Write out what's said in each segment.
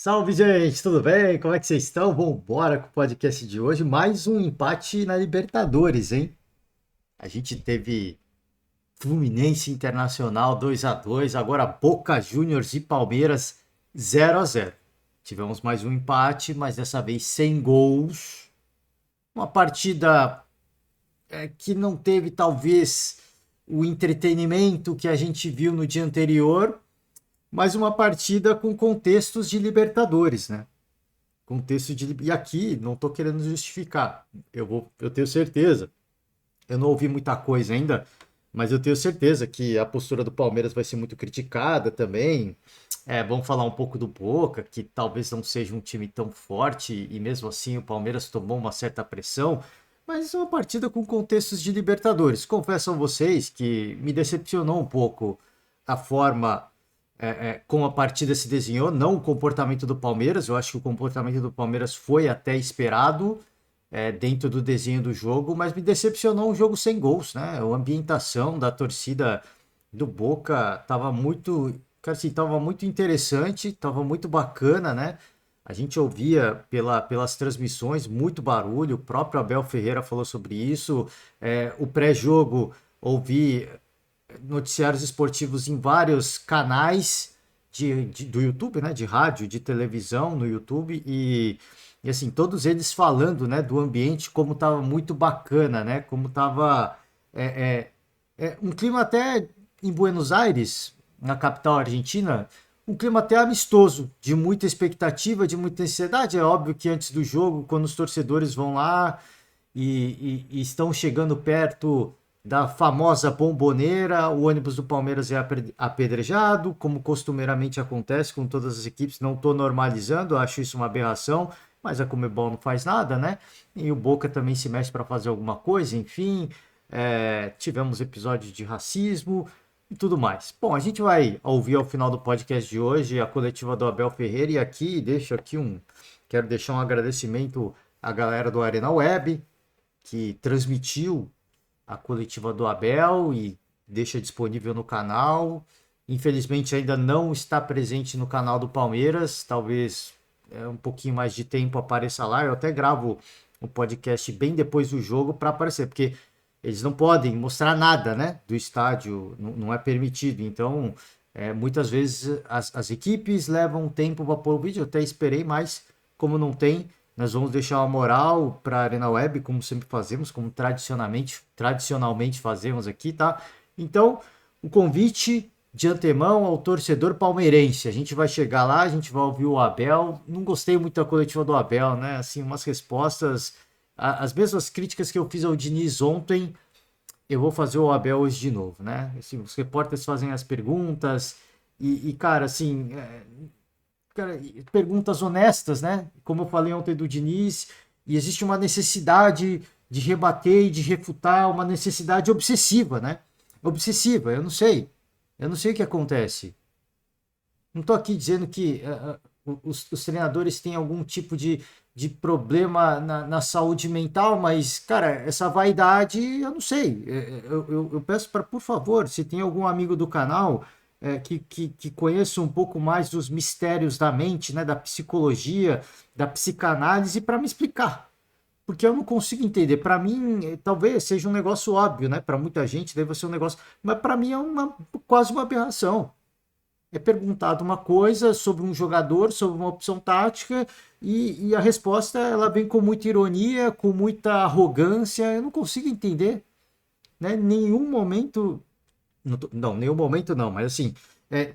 Salve, gente, tudo bem? Como é que vocês estão? Vambora com o podcast de hoje. Mais um empate na Libertadores, hein? A gente teve Fluminense Internacional 2-2, agora Boca Juniors e Palmeiras 0-0. Tivemos mais um empate, mas dessa vez sem gols. Uma partida que não teve, talvez, o entretenimento que a gente viu no dia anterior, mas uma partida com contextos de Libertadores, né? E aqui não estou querendo justificar. Eu tenho certeza. Eu não ouvi muita coisa ainda, mas eu tenho certeza que a postura do Palmeiras vai ser muito criticada também. Vamos falar um pouco do Boca, que talvez não seja um time tão forte e mesmo assim o Palmeiras tomou uma certa pressão. Mas é uma partida com contextos de Libertadores. Confesso a vocês que me decepcionou um pouco a forma como a partida se desenhou, não o comportamento do Palmeiras. Eu acho que o comportamento do Palmeiras foi até esperado dentro do desenho do jogo, mas me decepcionou um jogo sem gols, né? A ambientação da torcida do Boca estava muito, cara, assim, tava muito interessante, estava muito bacana, né? A gente ouvia pelas transmissões muito barulho, o próprio Abel Ferreira falou sobre isso. O pré-jogo ouvi noticiários esportivos em vários canais do YouTube, né? De rádio, de televisão no YouTube e assim, todos eles falando, né? Do ambiente, como estava muito bacana, né? Como estava um clima até em Buenos Aires, na capital argentina, um clima até amistoso, de muita expectativa, de muita ansiedade. É óbvio que antes do jogo, quando os torcedores vão lá e estão chegando perto da famosa bomboneira, o ônibus do Palmeiras é apedrejado, como costumeiramente acontece com todas as equipes. Não estou normalizando, acho isso uma aberração, mas a Comebol não faz nada, né? E o Boca também se mexe para fazer alguma coisa, enfim. Tivemos episódios de racismo e tudo mais. Bom, a gente vai ouvir ao final do podcast de hoje a coletiva do Abel Ferreira e aqui quero deixar um agradecimento à galera do Arena Web que transmitiu a coletiva do Abel e deixa disponível no canal. Infelizmente ainda não está presente no canal do Palmeiras, talvez um pouquinho mais de tempo apareça lá. Eu até gravo um podcast bem depois do jogo para aparecer, porque eles não podem mostrar nada, né, do estádio, não é permitido. Então, muitas vezes as equipes levam tempo para pôr o vídeo. Eu até esperei, mas como não tem, nós vamos deixar uma moral para a Arena Web, como sempre fazemos, como tradicionalmente fazemos aqui, tá? Então, o convite de antemão ao torcedor palmeirense. A gente vai chegar lá, a gente vai ouvir o Abel. Não gostei muito da coletiva do Abel, né? Assim, umas respostas, as mesmas críticas que eu fiz ao Diniz ontem, eu vou fazer o Abel hoje de novo, né? Assim, os repórteres fazem as perguntas cara, assim, cara, perguntas honestas, né? Como eu falei ontem do Diniz, e existe uma necessidade de rebater e de refutar, uma necessidade obsessiva, né? Obsessiva, eu não sei. Eu não sei o que acontece. Não estou aqui dizendo que os treinadores têm algum tipo de problema na saúde mental, mas, cara, essa vaidade, eu não sei. Eu peço para, por favor, se tem algum amigo do canal que conheça um pouco mais dos mistérios da mente, né, da psicologia, da psicanálise, para me explicar. Porque eu não consigo entender. Para mim, talvez seja um negócio óbvio, né? Para muita gente deve ser um negócio, mas para mim é quase uma aberração. É perguntado uma coisa sobre um jogador, sobre uma opção tática, e a resposta ela vem com muita ironia, com muita arrogância. Eu não consigo entender, né? Nenhum momento, não, nenhum momento não, mas assim,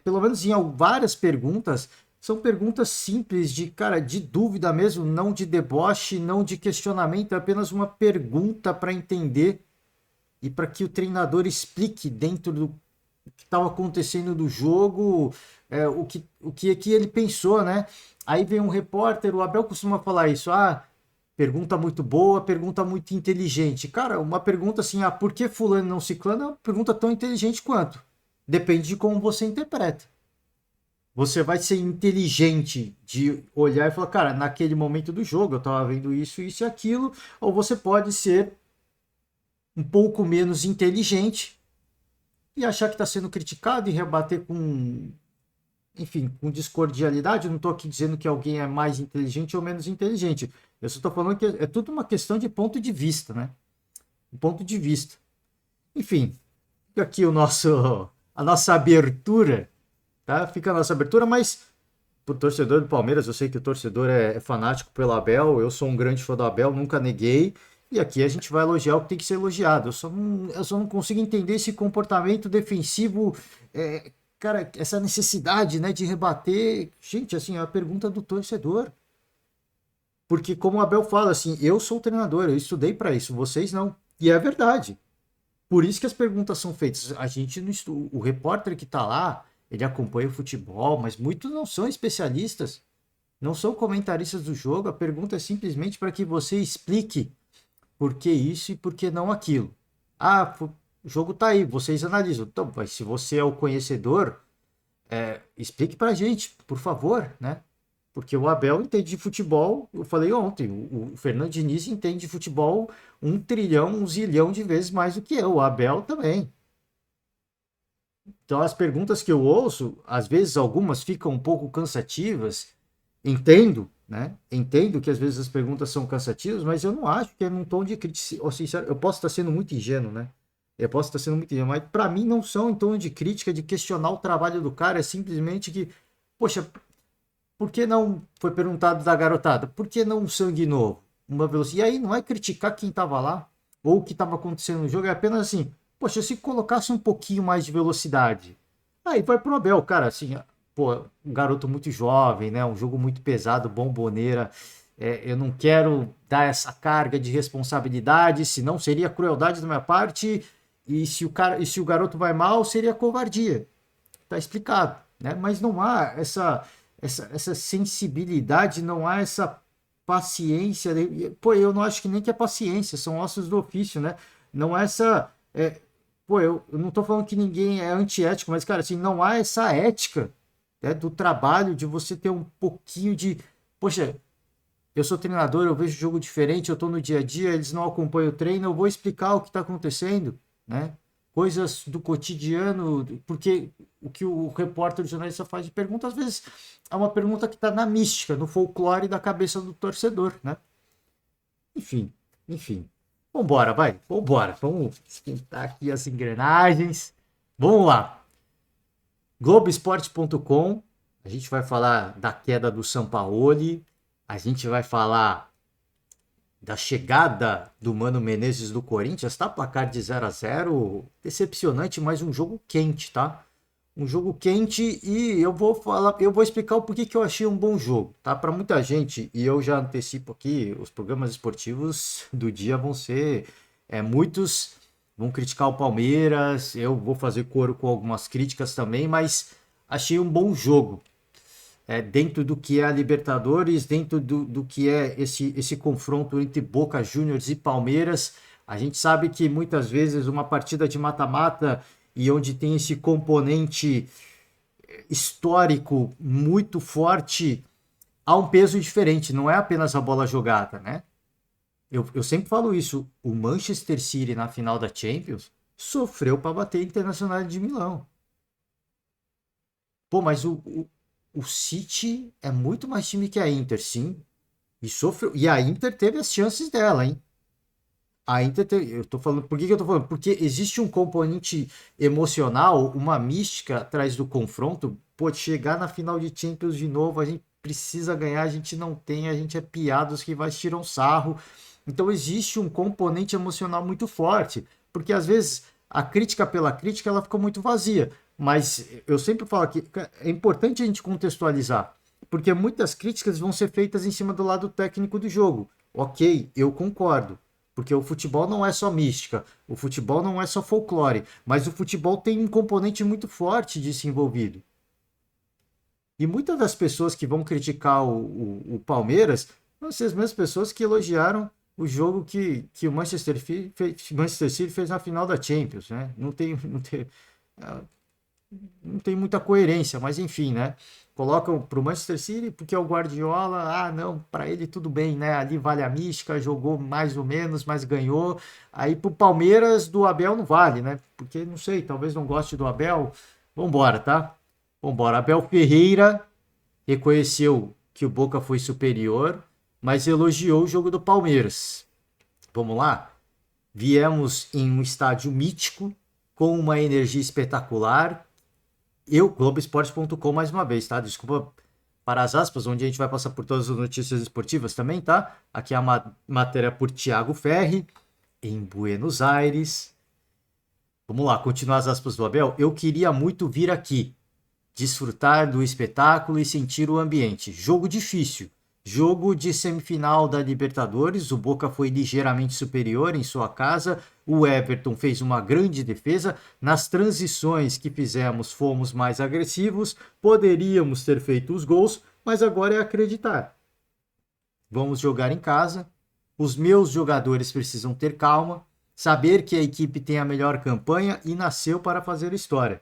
pelo menos em várias perguntas, são perguntas simples de, cara, de dúvida mesmo, não de deboche, não de questionamento, é apenas uma pergunta para entender e para que o treinador explique dentro do que estava acontecendo do jogo, o que ele pensou, né? Aí vem um repórter, o Abel costuma falar isso, pergunta muito boa, pergunta muito inteligente. Cara, uma pergunta assim, por que fulano não ciclano? É uma pergunta tão inteligente quanto. Depende de como você interpreta. Você vai ser inteligente de olhar e falar, cara, naquele momento do jogo eu tava vendo isso, isso e aquilo, ou você pode ser um pouco menos inteligente e achar que está sendo criticado e rebater com enfim, com discordialidade. Eu não estou aqui dizendo que alguém é mais inteligente ou menos inteligente. Eu só estou falando que é tudo uma questão de ponto de vista, né? Um ponto de vista. Enfim, fica aqui a nossa abertura, tá? Fica a nossa abertura, mas pro torcedor do Palmeiras, eu sei que o torcedor é fanático pelo Abel, eu sou um grande fã do Abel, nunca neguei, e aqui a gente vai elogiar o que tem que ser elogiado. Eu só não consigo entender esse comportamento defensivo, cara, essa necessidade, né, de rebater. Gente, assim, é a pergunta do torcedor. Porque como o Abel fala, assim, eu sou o treinador, eu estudei para isso, vocês não. E é verdade. Por isso que as perguntas são feitas. A gente não estu... O repórter que está lá, ele acompanha o futebol, mas muitos não são especialistas, não são comentaristas do jogo. A pergunta é simplesmente para que você explique por que isso e por que não aquilo. Ah, o jogo tá aí, vocês analisam. Então, mas se você é o conhecedor, explique para a gente, por favor, né? Porque o Abel entende de futebol, eu falei ontem, o Fernando Diniz entende de futebol 1 trilhão, 1 zilhão de vezes mais do que eu, o Abel também. Então as perguntas que eu ouço, às vezes algumas ficam um pouco cansativas, entendo, né? Entendo que às vezes as perguntas são cansativas, mas eu não acho que é num tom de crítica, ou sincero, eu posso estar sendo muito ingênuo, né? Eu posso estar sendo muito ingênuo, mas para mim não são em tom de crítica, de questionar o trabalho do cara, é simplesmente que, poxa, por que não foi perguntado da garotada? Por que não um sangue novo? Uma velocidade. E aí não é criticar quem estava lá ou o que estava acontecendo no jogo, é apenas assim, poxa, se colocasse um pouquinho mais de velocidade. Aí vai pro Abel, cara, assim, pô, um garoto muito jovem, né? Um jogo muito pesado, bomboneira. Eu não quero dar essa carga de responsabilidade, senão seria crueldade da minha parte. E se o garoto vai mal, seria covardia. Tá explicado, né? Mas não há essa sensibilidade, não há essa paciência. Pô, eu não acho que nem que é paciência, são ossos do ofício, né? Não há essa. Pô, eu não tô falando que ninguém é antiético, mas, cara, assim, não há essa ética, né, do trabalho, de você ter um pouquinho de. Poxa, eu sou treinador, eu vejo jogo diferente, eu estou no dia a dia, eles não acompanham o treino, eu vou explicar o que está acontecendo, né? Coisas do cotidiano, porque o que o repórter, o jornalista faz de pergunta, às vezes é uma pergunta que está na mística, no folclore da cabeça do torcedor, né? Enfim, enfim. Vambora, vai, vambora. Vamos esquentar aqui as engrenagens. Vamos lá. Globoesporte.com. A gente vai falar da queda do Sampaoli. A gente vai falar da chegada do Mano Menezes do Corinthians, tá? Placar de 0-0, decepcionante, mas um jogo quente, tá? Um jogo quente, e eu vou explicar o porquê que eu achei um bom jogo, tá? Para muita gente, e eu já antecipo aqui, os programas esportivos do dia vão ser, muitos vão criticar o Palmeiras, eu vou fazer coro com algumas críticas também, mas achei um bom jogo, dentro do que é a Libertadores, dentro do que é esse confronto entre Boca Juniors e Palmeiras. A gente sabe que muitas vezes uma partida de mata-mata, e onde tem esse componente histórico muito forte, há um peso diferente, não é apenas a bola jogada, né? Eu sempre falo isso, o Manchester City na final da Champions sofreu para bater a Internacional de Milão. Pô, mas o City é muito mais time que a Inter, sim. E sofreu. E a Inter teve as chances dela, hein? A Inter teve, eu tô falando, por que que eu tô falando? Porque existe um componente emocional, uma mística atrás do confronto. Pô, chegar na final de Champions de novo, a gente precisa ganhar, a gente não tem, a gente é piada, os rivais tiram sarro. Então existe um componente emocional muito forte, porque às vezes a crítica pela crítica ela fica muito vazia. Mas eu sempre falo que é importante a gente contextualizar, porque muitas críticas vão ser feitas em cima do lado técnico do jogo. Ok, eu concordo. Porque o futebol não é só mística, o futebol não é só folclore, mas o futebol tem um componente muito forte disso envolvido. E muitas das pessoas que vão criticar o Palmeiras vão ser as mesmas pessoas que elogiaram o jogo que o Manchester City fez na final da Champions, né? Não tem muita coerência, mas enfim, né? Colocam pro Manchester City porque é o Guardiola, não, para ele tudo bem, né? Ali vale a mística, jogou mais ou menos, mas ganhou. Aí pro Palmeiras do Abel não vale, né? Porque não sei, talvez não goste do Abel. Vambora, tá? Vambora. Abel Ferreira reconheceu que o Boca foi superior, mas elogiou o jogo do Palmeiras. Vamos lá? Viemos em um estádio mítico, com uma energia espetacular. Globoesporte.com mais uma vez, tá? Desculpa para as aspas, onde a gente vai passar por todas as notícias esportivas também, tá? Aqui é a matéria por Thiago Ferri, em Buenos Aires. Vamos lá, continuar as aspas do Abel. Eu queria muito vir aqui, desfrutar do espetáculo e sentir o ambiente. Jogo difícil. Jogo de semifinal da Libertadores, o Boca foi ligeiramente superior em sua casa, o Everton fez uma grande defesa, nas transições que fizemos fomos mais agressivos, poderíamos ter feito os gols, mas agora é acreditar. Vamos jogar em casa, os meus jogadores precisam ter calma, saber que a equipe tem a melhor campanha e nasceu para fazer história.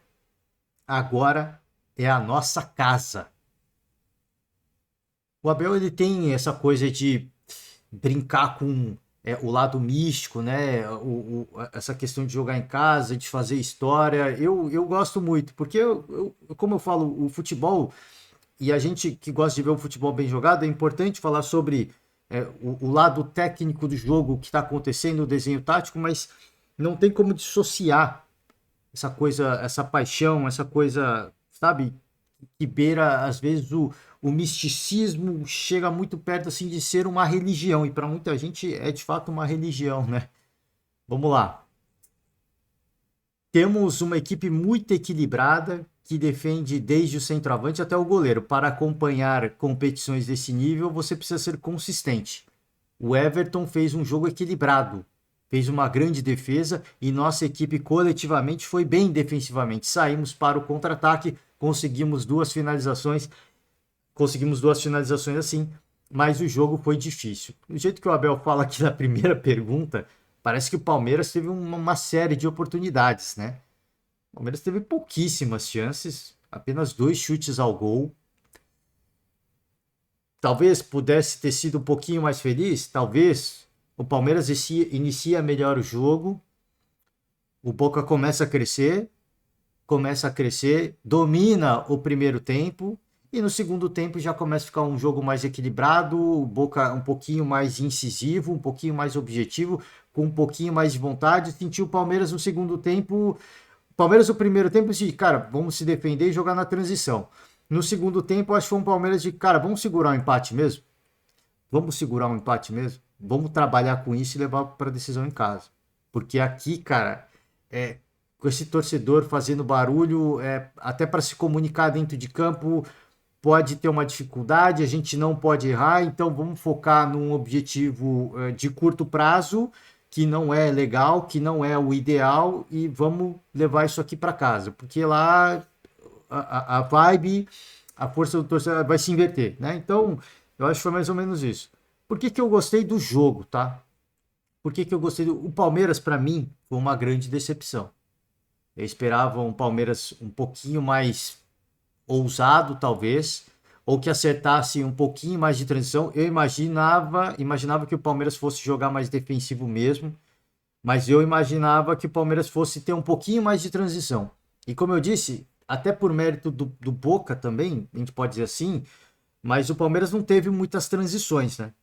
Agora é a nossa casa. O Abel ele tem essa coisa de brincar com o lado místico, né? Essa questão de jogar em casa, de fazer história. Eu gosto muito, porque como eu falo, o futebol, e a gente que gosta de ver o futebol bem jogado, é importante falar sobre o lado técnico do jogo, o que está acontecendo, o desenho tático, mas não tem como dissociar essa coisa, essa paixão, essa coisa, sabe, que beira, às vezes, o misticismo chega muito perto, assim, de ser uma religião, e para muita gente é, de fato, uma religião, né? Vamos lá. Temos uma equipe muito equilibrada, que defende desde o centroavante até o goleiro. Para acompanhar competições desse nível, você precisa ser consistente. O Everton fez um jogo equilibrado, fez uma grande defesa e nossa equipe coletivamente foi bem defensivamente. Saímos para o contra-ataque, conseguimos duas finalizações assim, mas o jogo foi difícil. Do jeito que o Abel fala aqui na primeira pergunta, parece que o Palmeiras teve uma série de oportunidades, né? O Palmeiras teve pouquíssimas chances, apenas 2 chutes ao gol. Talvez pudesse ter sido um pouquinho mais feliz, talvez o Palmeiras inicia melhor o jogo, o Boca começa a crescer, domina o primeiro tempo e no segundo tempo já começa a ficar um jogo mais equilibrado, o Boca um pouquinho mais incisivo, um pouquinho mais objetivo, com um pouquinho mais de vontade. Sentiu o Palmeiras no segundo tempo. O Palmeiras no primeiro tempo disse, cara, vamos se defender e jogar na transição. No segundo tempo, acho que foi um Palmeiras de, cara, vamos segurar o empate mesmo? Vamos segurar um empate mesmo? Vamos trabalhar com isso e levar para decisão em casa. Porque aqui, cara, com esse torcedor fazendo barulho, até para se comunicar dentro de campo, pode ter uma dificuldade, a gente não pode errar, então vamos focar num objetivo de curto prazo, que não é legal, que não é o ideal, e vamos levar isso aqui para casa, porque lá a vibe, a força do torcedor vai se inverter, né? Então, eu acho que foi mais ou menos isso. Por que que eu gostei do jogo, tá? Por que que eu gostei do... O Palmeiras, para mim, foi uma grande decepção. Eu esperava um Palmeiras um pouquinho mais ousado, talvez, ou que acertasse um pouquinho mais de transição. Eu imaginava que o Palmeiras fosse jogar mais defensivo mesmo, mas eu imaginava que o Palmeiras fosse ter um pouquinho mais de transição. E como eu disse, até por mérito do Boca também, a gente pode dizer assim, mas o Palmeiras não teve muitas transições, né?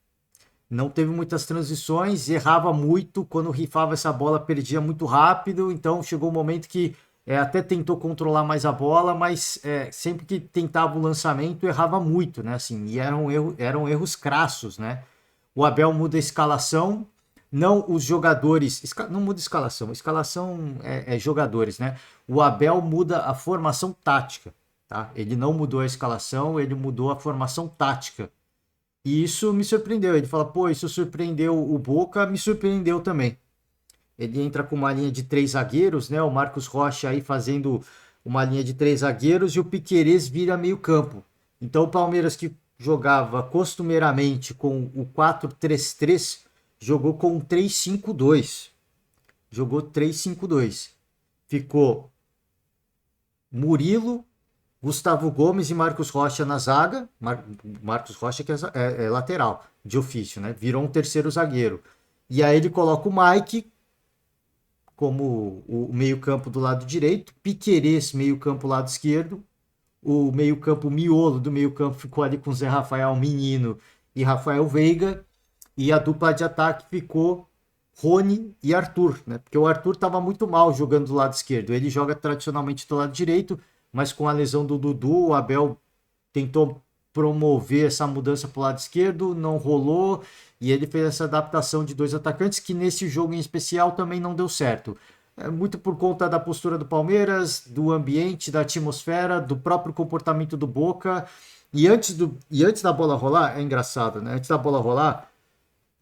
Não teve muitas transições, errava muito, quando rifava essa bola perdia muito rápido, então chegou um momento que até tentou controlar mais a bola, mas sempre que tentava o lançamento errava muito, né? Assim, e eram erros crassos, né? O Abel muda a escalação, não os jogadores, não muda a escalação é jogadores, né? O Abel muda a formação tática, tá? Ele não mudou a escalação, ele mudou a formação tática. E isso me surpreendeu. Ele fala, pô, isso surpreendeu o Boca, me surpreendeu também. Ele entra com uma linha de 3 zagueiros, né? O Marcos Rocha aí fazendo uma linha de 3 zagueiros e o Piquerez vira meio campo. Então o Palmeiras que jogava costumeiramente com o 4-3-3 jogou com o 3-5-2. Jogou 3-5-2. Ficou Murilo, Gustavo Gomes e Marcos Rocha na zaga. Marcos Rocha que é lateral, de ofício, né? Virou um terceiro zagueiro. E aí ele coloca o Mike como o meio-campo do lado direito, Piquerez meio-campo lado esquerdo, o meio-campo, o miolo do meio-campo ficou ali com Zé Rafael Menino e Rafael Veiga, e a dupla de ataque ficou Rony e Arthur, né? Porque o Arthur estava muito mal jogando do lado esquerdo. Ele joga tradicionalmente do lado direito, mas com a lesão do Dudu, o Abel tentou promover essa mudança para o lado esquerdo, não rolou, e ele fez essa adaptação de dois atacantes que nesse jogo em especial também não deu certo. É muito por conta da postura do Palmeiras, do ambiente, da atmosfera, do próprio comportamento do Boca. E antes da bola rolar, é engraçado, né? Antes da bola rolar,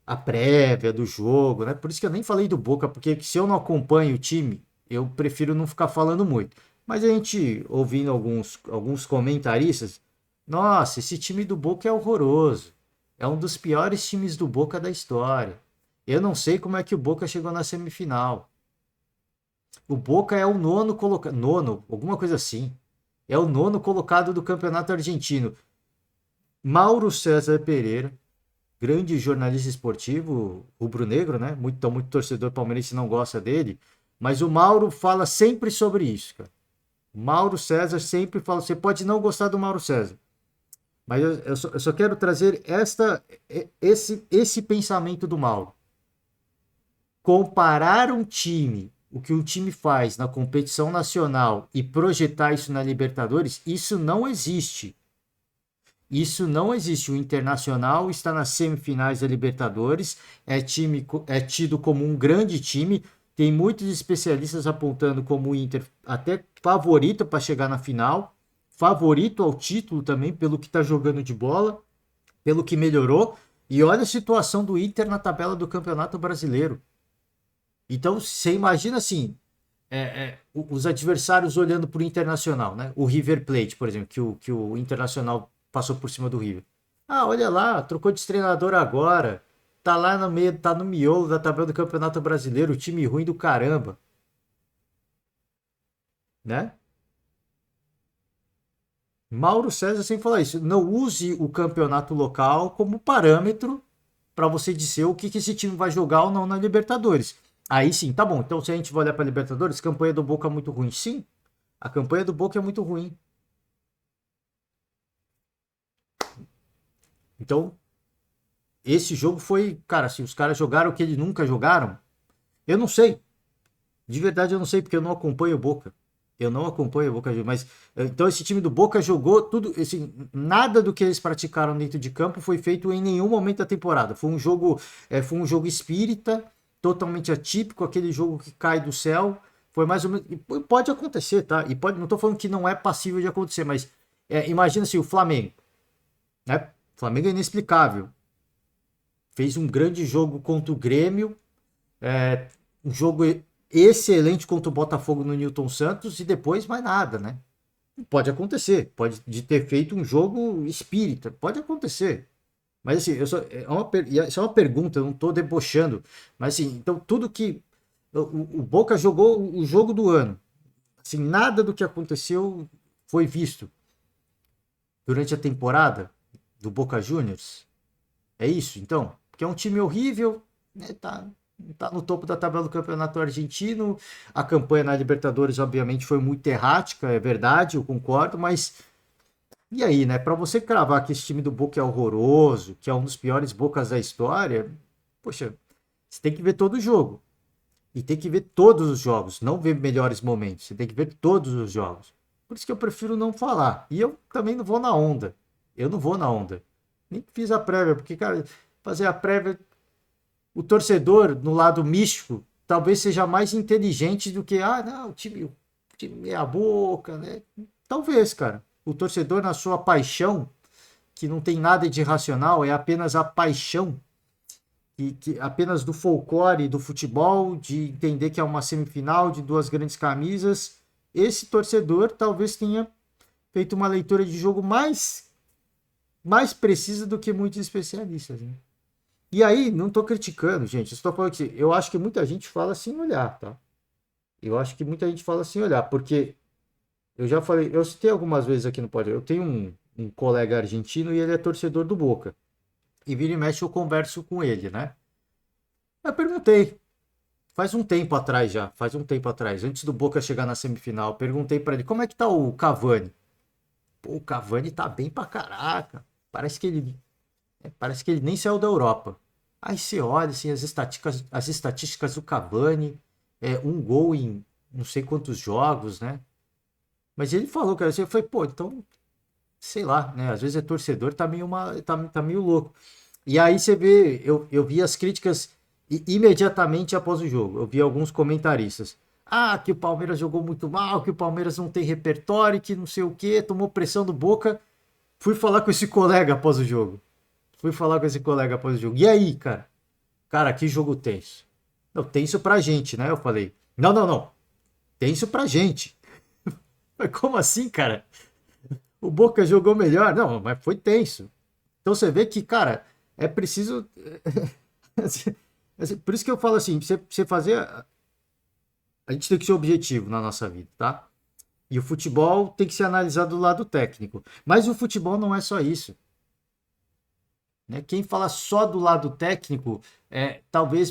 a prévia do jogo, né? Por isso que eu nem falei do Boca, porque se eu não acompanho o time, eu prefiro não ficar falando muito. Mas a gente, ouvindo alguns comentaristas, nossa, esse time do Boca é horroroso. É um dos piores times do Boca da história. Eu não sei como é que o Boca chegou na semifinal. O Boca é o nono colocado. Nono, alguma coisa assim. É o nono colocado do campeonato argentino. Mauro César Pereira, grande jornalista esportivo, rubro-negro, né? Muito torcedor palmeirense não gosta dele. Mas o Mauro fala sempre sobre isso, cara. O Mauro César sempre fala. Você pode não gostar do Mauro César, mas eu só quero trazer esse pensamento do Mauro. Comparar um time, o que um time faz na competição nacional e projetar isso na Libertadores, isso não existe. Isso não existe. O Internacional está nas semifinais da Libertadores, é tido como um grande time. Tem muitos especialistas apontando como o Inter até favorito para chegar na final, favorito ao título também, pelo que está jogando de bola, pelo que melhorou. E olha a situação do Inter na tabela do Campeonato Brasileiro. Então, você imagina assim, os adversários olhando para o Internacional, né? O River Plate, por exemplo, que o Internacional passou por cima do River. Ah, olha lá, trocou de treinador agora. Tá lá no meio, tá no miolo da tabela do Campeonato Brasileiro, time ruim do caramba, né? Mauro César sempre fala isso. Não use o campeonato local como parâmetro para você dizer o que esse time vai jogar ou não na Libertadores. Aí sim, tá bom. Então, se a gente vai olhar para Libertadores, campanha do Boca é muito ruim. Sim, a campanha do Boca é muito ruim. Então, esse jogo foi, cara, se os caras jogaram o que eles nunca jogaram, eu não sei. De verdade, eu não sei, porque eu não acompanho o Boca. Eu não acompanho o Boca Juniors, mas então esse time do Boca jogou tudo, assim, nada do que eles praticaram dentro de campo foi feito em nenhum momento da temporada. Foi um jogo espírita, totalmente atípico, aquele jogo que cai do céu. Foi mais ou menos, e pode acontecer, tá? E pode, não tô falando que não é passível de acontecer, mas imagina assim, o Flamengo, né? O Flamengo é inexplicável. Fez um grande jogo contra o Grêmio, um jogo excelente contra o Botafogo no Newton Santos e depois mais nada, né? Pode acontecer, pode de ter feito um jogo espírita, pode acontecer. Mas assim, isso é uma pergunta, eu não estou debochando, mas assim, então tudo que o Boca jogou o jogo do ano, assim, nada do que aconteceu foi visto durante a temporada do Boca Juniors. É isso, então, porque é um time horrível, né? Tá no topo da tabela do Campeonato Argentino. A campanha na Libertadores, obviamente, foi muito errática, é verdade, eu concordo, mas e aí, né? Para você cravar que esse time do Boca é horroroso, que é um dos piores Bocas da história, poxa, você tem que ver todo o jogo. E tem que ver todos os jogos, não ver melhores momentos. Você tem que ver todos os jogos. Por isso que eu prefiro não falar. E eu também não vou na onda. Eu não vou na onda. Nem fiz a prévia, porque, cara, fazer a prévia o torcedor, no lado místico, talvez seja mais inteligente do que, não, o time meia boca, né? Talvez, cara. O torcedor, na sua paixão, que não tem nada de irracional, é apenas a paixão, que apenas do folclore, do futebol, de entender que é uma semifinal de duas grandes camisas. Esse torcedor talvez tenha feito uma leitura de jogo mais precisa do que muitos especialistas, né? E aí, não tô criticando, gente. Eu estou falando que eu acho que muita gente fala sem olhar, tá? Eu acho que muita gente fala sem olhar, porque eu já falei, eu citei algumas vezes aqui no podcast. Eu tenho um colega argentino e ele é torcedor do Boca. E vira e mexe eu converso com ele, né? Eu perguntei, faz um tempo atrás, antes do Boca chegar na semifinal, perguntei para ele como é que tá o Cavani. pô, o Cavani tá bem pra caraca. Parece que ele nem saiu da Europa. Aí você olha assim, as estatísticas do Cavani, um gol em não sei quantos jogos, né? Mas ele falou, cara, assim, eu falei, pô, então, sei lá, né? Às vezes é torcedor, tá meio louco. E aí você vê, eu vi as críticas imediatamente após o jogo. Eu vi alguns comentaristas. Ah, que o Palmeiras jogou muito mal, que o Palmeiras não tem repertório, que não sei o que, tomou pressão do Boca. Fui falar com esse colega após o jogo. Fui falar com esse colega após o jogo. E aí, cara? Cara, que jogo tenso. Não, tenso pra gente, né? Eu falei. Não, não, não. Tenso pra gente. Mas como assim, cara? O Boca jogou melhor? Não, mas foi tenso. Então você vê que, cara, é preciso. Por isso que eu falo assim: você fazer. A gente tem que ser objetivo na nossa vida, tá? E o futebol tem que ser analisado do lado técnico. Mas o futebol não é só isso. Né? Quem fala só do lado técnico talvez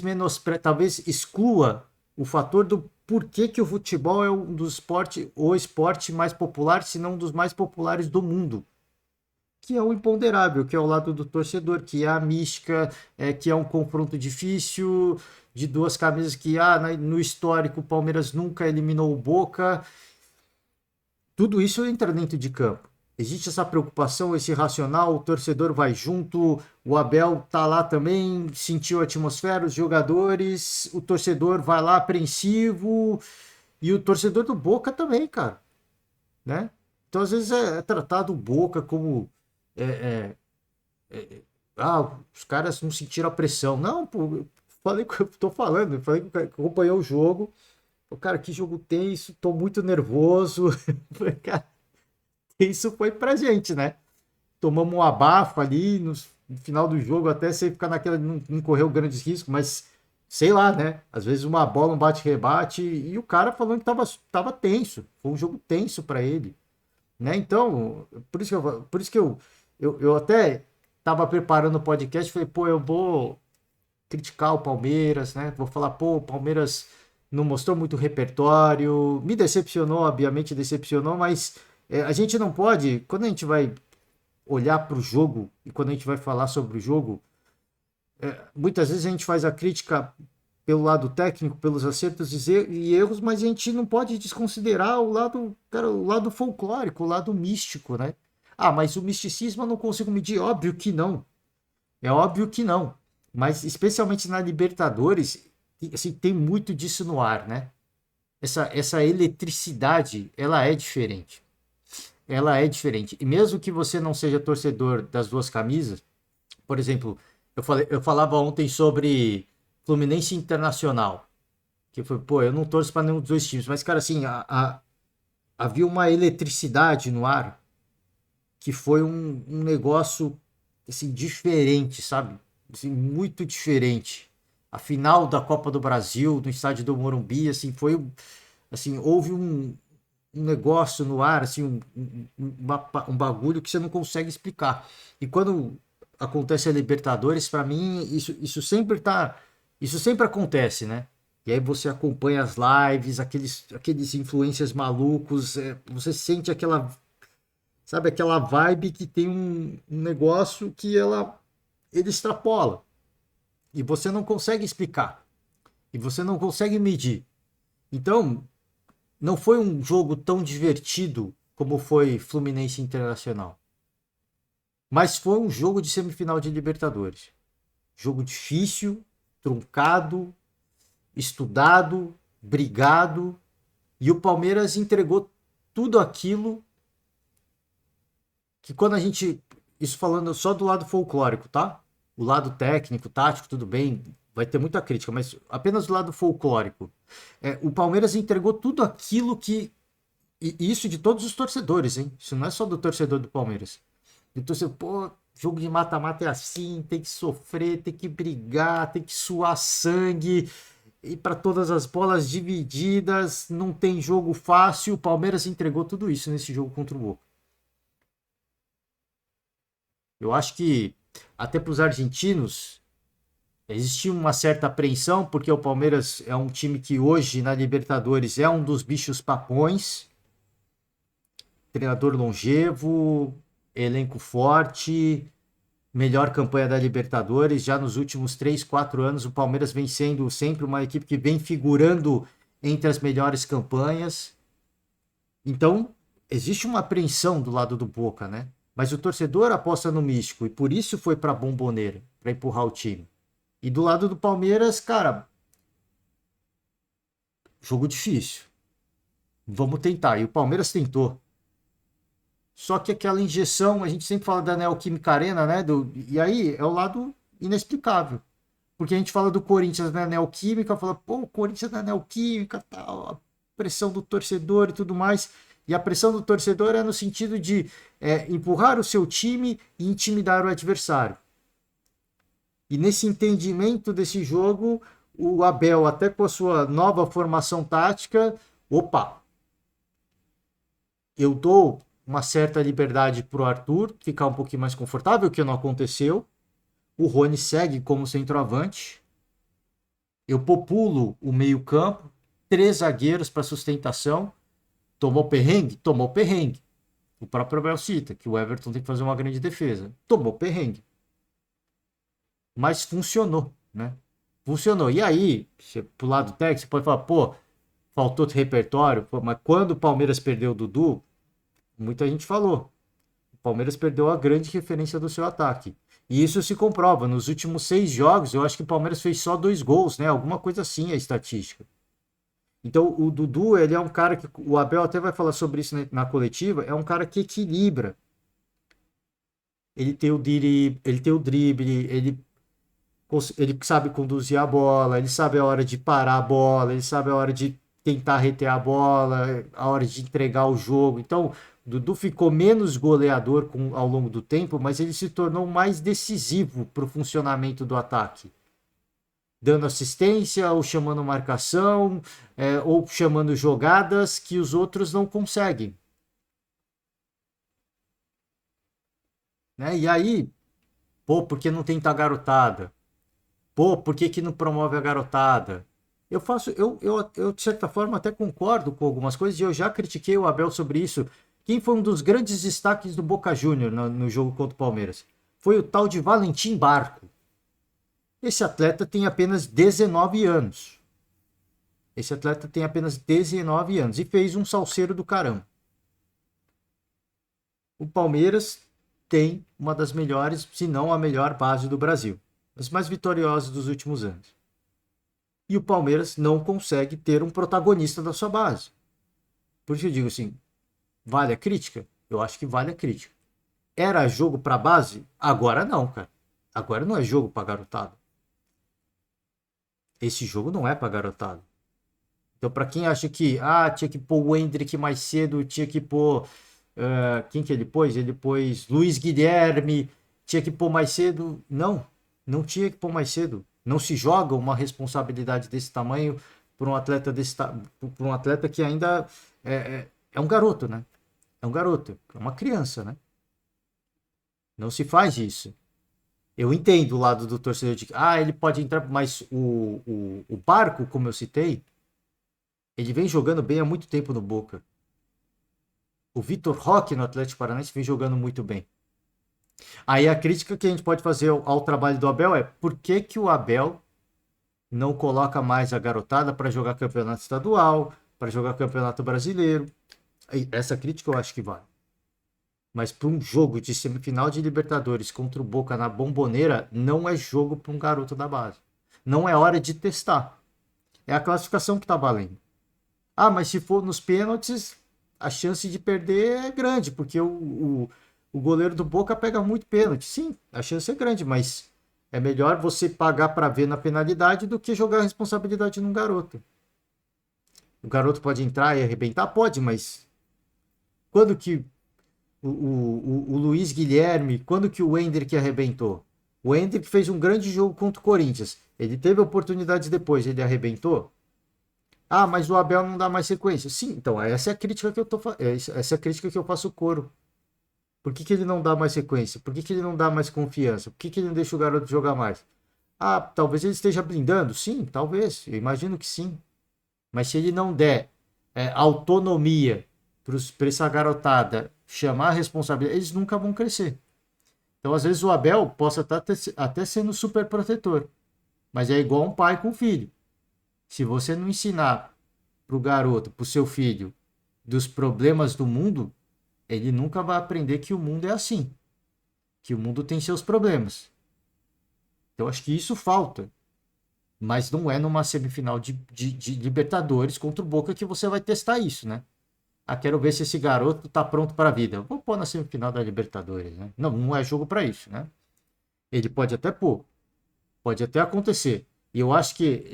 exclua o fator do porquê que o futebol é um dos o esporte mais popular, se não um dos mais populares do mundo. Que é o imponderável, que é o lado do torcedor, que é a mística, que é um confronto difícil, de duas camisas que no histórico o Palmeiras nunca eliminou o Boca. Tudo isso entra dentro de campo. Existe essa preocupação, esse racional, o torcedor vai junto, o Abel tá lá também, sentiu a atmosfera, os jogadores, o torcedor vai lá apreensivo e o torcedor do Boca também, cara, né? Então às vezes é tratado o Boca como é, os caras não sentiram a pressão. Não, pô, eu falei que eu tô falando, eu falei que acompanhou o jogo. Cara, que jogo tenso, tô muito nervoso. Cara, isso foi pra gente, né? Tomamos um abafo ali no final do jogo, até você ficar naquela, não correu grandes riscos, mas sei lá, né? Às vezes uma bola, um bate-rebate, e o cara falando que tava tenso. Foi um jogo tenso para ele, né? Então, por isso que eu até tava preparando o podcast, falei, pô, eu vou criticar o Palmeiras, né? Vou falar, pô, o Palmeiras não mostrou muito repertório, me decepcionou, obviamente decepcionou, mas a gente não pode, quando a gente vai olhar para o jogo e quando a gente vai falar sobre o jogo, muitas vezes a gente faz a crítica pelo lado técnico, pelos acertos e erros, mas a gente não pode desconsiderar o lado, cara, o lado folclórico, o lado místico, né? Ah, mas o misticismo eu não consigo medir, óbvio que não. É óbvio que não. Mas especialmente na Libertadores, assim, tem muito disso no ar, né? Essa eletricidade, ela é diferente. Ela é diferente. E mesmo que você não seja torcedor das duas camisas, por exemplo, eu falava ontem sobre Fluminense Internacional, que foi, pô, eu não torço para nenhum dos dois times, mas, cara, assim, havia uma eletricidade no ar que foi um negócio, assim, diferente, sabe? Assim, muito diferente. A final da Copa do Brasil, no estádio do Morumbi, assim, assim, houve um negócio no ar, assim, um bagulho que você não consegue explicar. E quando acontece a Libertadores, para mim, isso sempre acontece, né? E aí você acompanha as lives, aqueles influencers malucos, você sente sabe, aquela vibe que tem um negócio que ele extrapola. E você não consegue explicar. E você não consegue medir. Então, não foi um jogo tão divertido como foi Fluminense Internacional. Mas foi um jogo de semifinal de Libertadores. Jogo difícil, truncado, estudado, brigado. E o Palmeiras entregou tudo aquilo que quando a gente. Isso falando só do lado folclórico, tá? O lado técnico, tático, tudo bem. Vai ter muita crítica, mas apenas do lado folclórico. O Palmeiras entregou tudo aquilo que. E isso de todos os torcedores, hein? Isso não é só do torcedor do Palmeiras. Do torcedor, pô, jogo de mata-mata é assim, tem que sofrer, tem que brigar, tem que suar sangue, ir para todas as bolas divididas, não tem jogo fácil. O Palmeiras entregou tudo isso nesse jogo contra o Boca. Eu acho que até para os argentinos existia uma certa apreensão, porque o Palmeiras é um time que hoje na Libertadores é um dos bichos papões. treinador longevo, elenco forte, melhor campanha da Libertadores. Já nos últimos 3, 4 anos, o Palmeiras vem sendo sempre uma equipe que vem figurando entre as melhores campanhas. Então, existe uma apreensão do lado do Boca, né? Mas o torcedor aposta no místico e por isso foi para a Bomboneira, para empurrar o time. E do lado do Palmeiras, cara, jogo difícil. Vamos tentar. E o Palmeiras tentou. Só que aquela injeção, a gente sempre fala da Neoquímica Arena, né? E aí é o lado inexplicável. Porque a gente fala do Corinthians na Neoquímica, fala, pô, o Corinthians na Neoquímica, tal, a pressão do torcedor e tudo mais. E a pressão do torcedor é no sentido de empurrar o seu time e intimidar o adversário. E nesse entendimento desse jogo, o Abel, até com a sua nova formação tática, opa, eu dou uma certa liberdade para o Arthur ficar um pouquinho mais confortável, que não aconteceu. O Rony segue como centroavante. Eu populo o meio-campo, 3 zagueiros para sustentação. Tomou perrengue? Tomou perrengue. O próprio Abel cita que o Everton tem que fazer uma grande defesa. Tomou perrengue. Mas funcionou, né? Funcionou. E aí, pro lado técnico, você pode falar, pô, faltou repertório, pô, mas quando o Palmeiras perdeu o Dudu, muita gente falou. O Palmeiras perdeu a grande referência do seu ataque. E isso se comprova. Nos últimos 6 jogos, eu acho que o Palmeiras fez só 2 gols, né? Alguma coisa assim a estatística. Então, o Dudu, ele é um cara que... O Abel até vai falar sobre isso na coletiva. É um cara que equilibra. Ele tem o drible, ele sabe conduzir a bola, ele sabe a hora de parar a bola, ele sabe a hora de tentar reter a bola, a hora de entregar o jogo. Então, o Dudu ficou menos goleador ao longo do tempo, mas ele se tornou mais decisivo para o funcionamento do ataque. Dando assistência, ou chamando marcação, ou chamando jogadas que os outros não conseguem. Né? E aí, pô, por que não tenta a garotada? Pô, por que não promove a garotada? Eu, de certa forma, até concordo com algumas coisas e eu já critiquei o Abel sobre isso. Quem foi um dos grandes destaques do Boca Júnior no jogo contra o Palmeiras? Foi o tal de Valentim Barco. Esse atleta tem apenas 19 anos. Esse atleta tem apenas 19 anos e fez um salseiro do caramba. O Palmeiras tem uma das melhores, se não a melhor base do Brasil. As mais vitoriosas dos últimos anos. E o Palmeiras não consegue ter um protagonista da sua base. Por isso eu digo assim, vale a crítica? Eu acho que vale a crítica. Era jogo para base? Agora não, cara. Agora não é jogo para garotada. Esse jogo não é para garotada. Então, para quem acha que tinha que pôr o Hendrick mais cedo, tinha que pôr... quem que ele pôs? Ele pôs Luiz Guilherme, tinha que pôr mais cedo. Não tinha que pôr mais cedo. Não se joga uma responsabilidade desse tamanho por um atleta por um atleta que ainda é um garoto, né? É um garoto, é uma criança, né? Não se faz isso. Eu entendo o lado do torcedor de que ele pode entrar, mas o Barco, como eu citei, ele vem jogando bem há muito tempo no Boca. O Vitor Roque no Atlético Paranaense vem jogando muito bem. Aí a crítica que a gente pode fazer ao trabalho do Abel é por que o Abel não coloca mais a garotada para jogar campeonato estadual, para jogar campeonato brasileiro. Essa crítica eu acho que vale. Mas para um jogo de semifinal de Libertadores contra o Boca na Bomboneira, não é jogo para um garoto da base. Não é hora de testar. É a classificação que está valendo. Mas se for nos pênaltis, a chance de perder é grande, porque o goleiro do Boca pega muito pênalti. Sim, a chance é grande, mas é melhor você pagar para ver na penalidade do que jogar a responsabilidade num garoto. O garoto pode entrar e arrebentar? Pode, mas quando que o Luiz Guilherme, quando que o Hendrick arrebentou? O Hendrick fez um grande jogo contra o Corinthians. Ele teve oportunidades depois, ele arrebentou? Mas o Abel não dá mais sequência. Sim, então essa é a crítica que essa é a crítica que eu faço coro. Por que ele não dá mais sequência? Por que ele não dá mais confiança? Por que ele não deixa o garoto jogar mais? Talvez ele esteja blindando? Sim, talvez. Eu imagino que sim. Mas se ele não der autonomia para essa garotada chamar a responsabilidade, eles nunca vão crescer. Então, às vezes, o Abel possa estar até sendo super protetor, mas é igual um pai com um filho. Se você não ensinar para o garoto, para o seu filho, dos problemas do mundo, ele nunca vai aprender que o mundo é assim, que o mundo tem seus problemas. Então, acho que isso falta. Mas não é numa semifinal de Libertadores contra o Boca que você vai testar isso, né? Ah, quero ver se esse garoto tá pronto para a vida. Vou pôr na semifinal da Libertadores, né? Não, não é jogo para isso, né? Ele pode até pôr, pode até acontecer. E eu acho que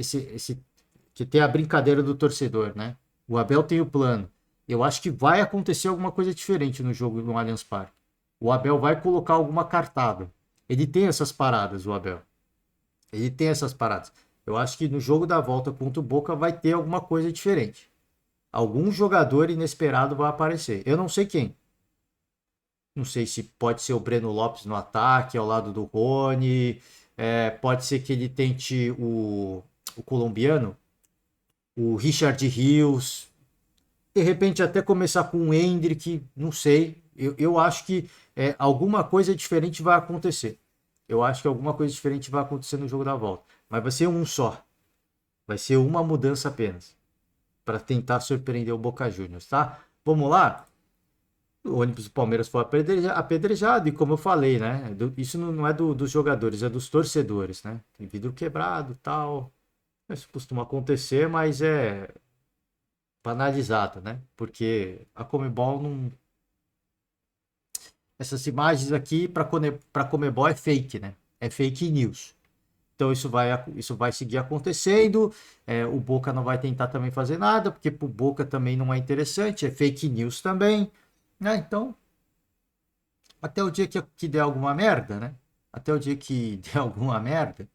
que tem a brincadeira do torcedor, né? O Abel tem o plano. Eu acho que vai acontecer alguma coisa diferente no jogo no Allianz Parque. O Abel vai colocar alguma cartada. Ele tem essas paradas, o Abel. Ele tem essas paradas. Eu acho que no jogo da volta contra o Boca vai ter alguma coisa diferente. Algum jogador inesperado vai aparecer. Eu não sei quem. Não sei se pode ser o Breno Lopes no ataque, ao lado do Rony. Pode ser que ele tente o colombiano, o Richard Rios. De repente até começar com o Endrick, não sei. Eu acho que alguma coisa diferente vai acontecer. Eu acho que alguma coisa diferente vai acontecer no jogo da volta. Mas vai ser um só. Vai ser uma mudança apenas. Para tentar surpreender o Boca Juniors, tá? Vamos lá? O ônibus do Palmeiras foi apedrejado, e como eu falei, né? Isso não é dos jogadores, é dos torcedores, né? Tem vidro quebrado tal. Isso costuma acontecer, mas é banalizado, né? Porque a Comebol não. Essas imagens aqui para Comebol é fake, né? É fake news. Então isso vai seguir acontecendo. O Boca não vai tentar também fazer nada, porque pro Boca também não é interessante, é fake news também, né? Então, até o dia que der alguma merda, né? Até o dia que der alguma merda,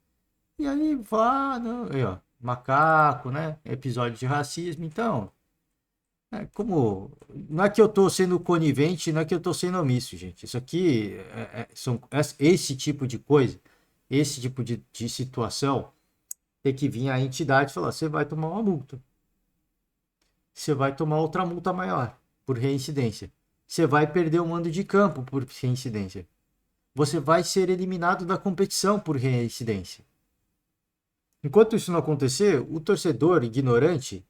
e aí vá, não, aí, ó, macaco, né? Episódio de racismo, então. Como não é que eu tô sendo conivente, não é que eu tô sendo omisso, gente. Isso aqui esse tipo de coisa, esse tipo de situação, tem que vir a entidade e falar: você vai tomar uma multa. Você vai tomar outra multa maior por reincidência. Você vai perder o mando de campo por reincidência. Você vai ser eliminado da competição por reincidência. Enquanto isso não acontecer, o torcedor ignorante,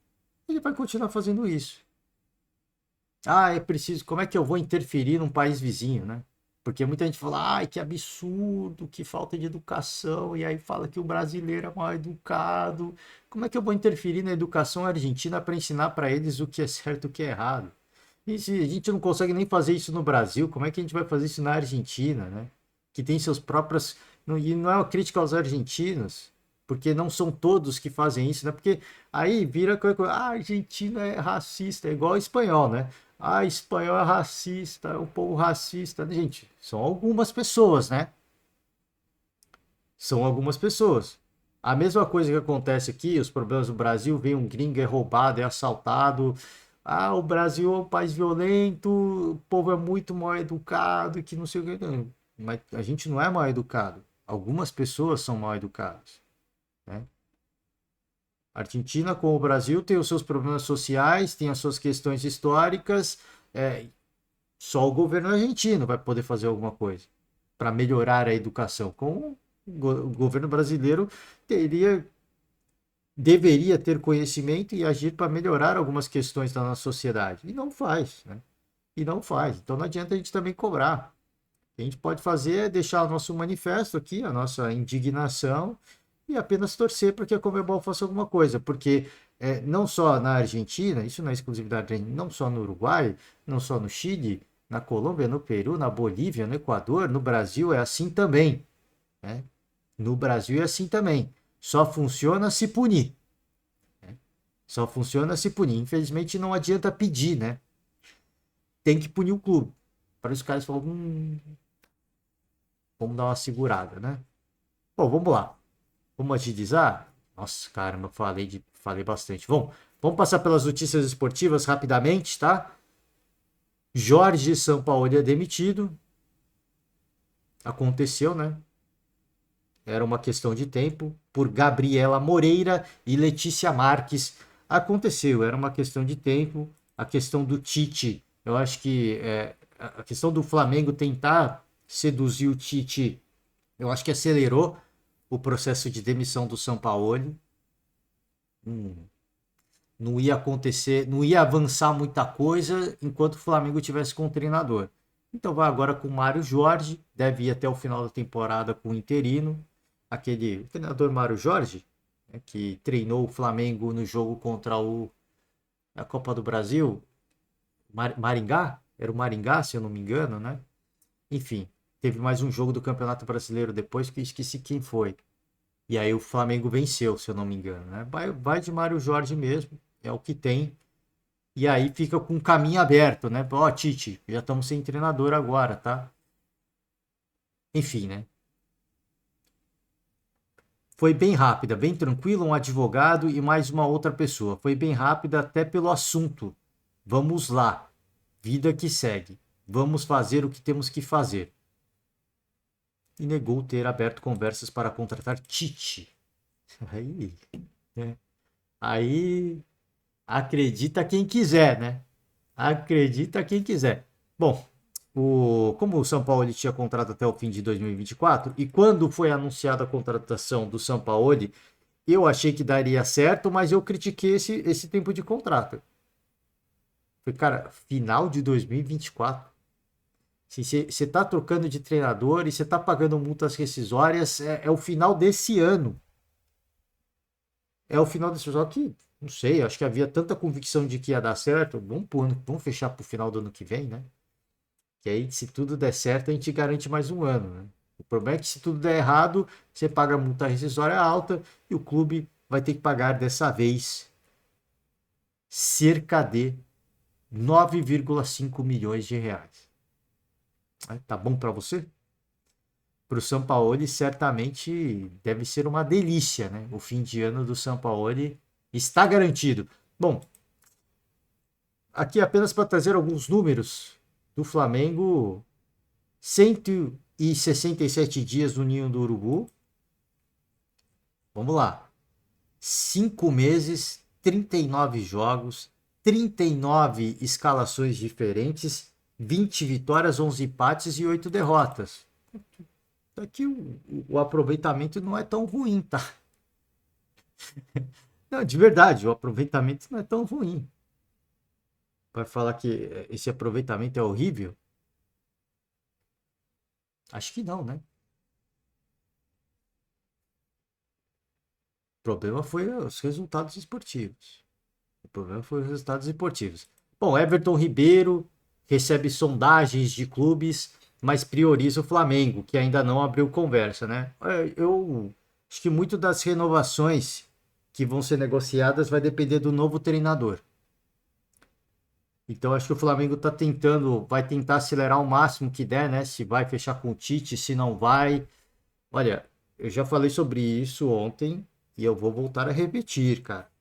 ele vai continuar fazendo isso. Ah, é preciso. Como é que eu vou interferir num país vizinho, né? Porque muita gente fala, ai, que absurdo, que falta de educação, e aí fala que o brasileiro é mal educado. Como é que eu vou interferir na educação argentina para ensinar para eles o que é certo e o que é errado? E se a gente não consegue nem fazer isso no Brasil, como é que a gente vai fazer isso na Argentina, né? Que tem seus próprios. E não é uma crítica aos argentinos, porque não são todos que fazem isso, né? Porque aí vira coisa, a Argentina é racista, é igual ao espanhol, né? Ah, espanhol é racista, é um povo racista. Gente, são algumas pessoas, né? São algumas pessoas. A mesma coisa que acontece aqui, os problemas do Brasil, vem um gringo, é roubado, é assaltado. Ah, o Brasil é um país violento, o povo é muito mal educado, que não sei o que. Não. Mas a gente não é mal educado. Algumas pessoas são mal educadas, né? A Argentina, como o Brasil, tem os seus problemas sociais, tem as suas questões históricas. É, só o governo argentino vai poder fazer alguma coisa para melhorar a educação. Com o governo brasileiro deveria ter conhecimento e agir para melhorar algumas questões da nossa sociedade. E não faz, né? E não faz. Então não adianta a gente também cobrar. O que a gente pode fazer é deixar o nosso manifesto aqui, a nossa indignação, e apenas torcer para que a Conmebol faça alguma coisa, porque não só na Argentina, isso não é exclusividade, não só no Uruguai, não só no Chile, na Colômbia, no Peru, na Bolívia, no Equador, no Brasil é assim também, né? No Brasil é assim também. Só funciona se punir. Né? Só funciona se punir. Infelizmente não adianta pedir, né? Tem que punir o clube. Para os caras falarem, vamos dar uma segurada, né? Bom, vamos lá. Vamos agilizar? Nossa, caramba, falei bastante. Bom, vamos passar pelas notícias esportivas rapidamente, tá? Jorge Sampaoli é demitido. Aconteceu, né? Era uma questão de tempo. Por Gabriela Moreira e Letícia Marques. Aconteceu, era uma questão de tempo. a questão do Tite. Eu acho que a questão do Flamengo tentar seduzir o Tite, eu acho que acelerou o processo de demissão do Sampaoli. Hum, não ia acontecer, não ia avançar muita coisa enquanto o Flamengo tivesse com o treinador. Então vai agora com o Mário Jorge, deve ir até o final da temporada com o interino. O treinador Mário Jorge, né, que treinou o Flamengo no jogo contra a Copa do Brasil, Maringá, era o Maringá, se eu não me engano, né? Enfim, teve mais um jogo do Campeonato Brasileiro depois que eu esqueci quem foi. E aí o Flamengo venceu, se eu não me engano, né? Vai de Mário Jorge mesmo, é o que tem. E aí fica com o caminho aberto, né? Ó, Tite, já estamos sem treinador agora, tá? Enfim, né? Foi bem rápida, bem tranquila, um advogado e mais uma outra pessoa. Foi bem rápida até pelo assunto. Vamos lá. Vida que segue. Vamos fazer o que temos que fazer. E negou ter aberto conversas para contratar Tite. Aí, né? Aí acredita quem quiser, né? Acredita quem quiser. Bom, como o São Paulo ele tinha contrato até o fim de 2024, e quando foi anunciada a contratação do São Paulo, eu achei que daria certo, mas eu critiquei esse tempo de contrato. Foi, cara, final de 2024. Você tá trocando de treinador e você tá pagando multas rescisórias, é o final desse ano. É o final desse ano. Só que, não sei, acho que havia tanta convicção de que ia dar certo. Vamos fechar pro final do ano que vem, né? Que aí, se tudo der certo, a gente garante mais um ano, né? O problema é que se tudo der errado, você paga multa rescisória alta e o clube vai ter que pagar dessa vez cerca de 9,5 milhões de reais. Tá bom para você? Para o Sampaoli, certamente deve ser uma delícia, né? O fim de ano do Sampaoli está garantido. Bom, aqui apenas para trazer alguns números do Flamengo: 167 dias no Ninho do Urubu. Vamos lá. 5 meses, 39 jogos, 39 escalações diferentes, 20 vitórias, 11 empates e 8 derrotas. Aqui o aproveitamento não é tão ruim, tá? Não, de verdade, o aproveitamento não é tão ruim. Vai falar que esse aproveitamento é horrível? Acho que não, né? O problema foi os resultados esportivos. O problema foi os resultados esportivos. Bom, Everton Ribeiro recebe sondagens de clubes, mas prioriza o Flamengo, que ainda não abriu conversa, né? Eu acho que muito das renovações que vão ser negociadas vai depender do novo treinador. Então acho que o Flamengo vai tentar acelerar o máximo que der, né? Se vai fechar com o Tite, se não vai. Olha, eu já falei sobre isso ontem e eu vou voltar a repetir, cara.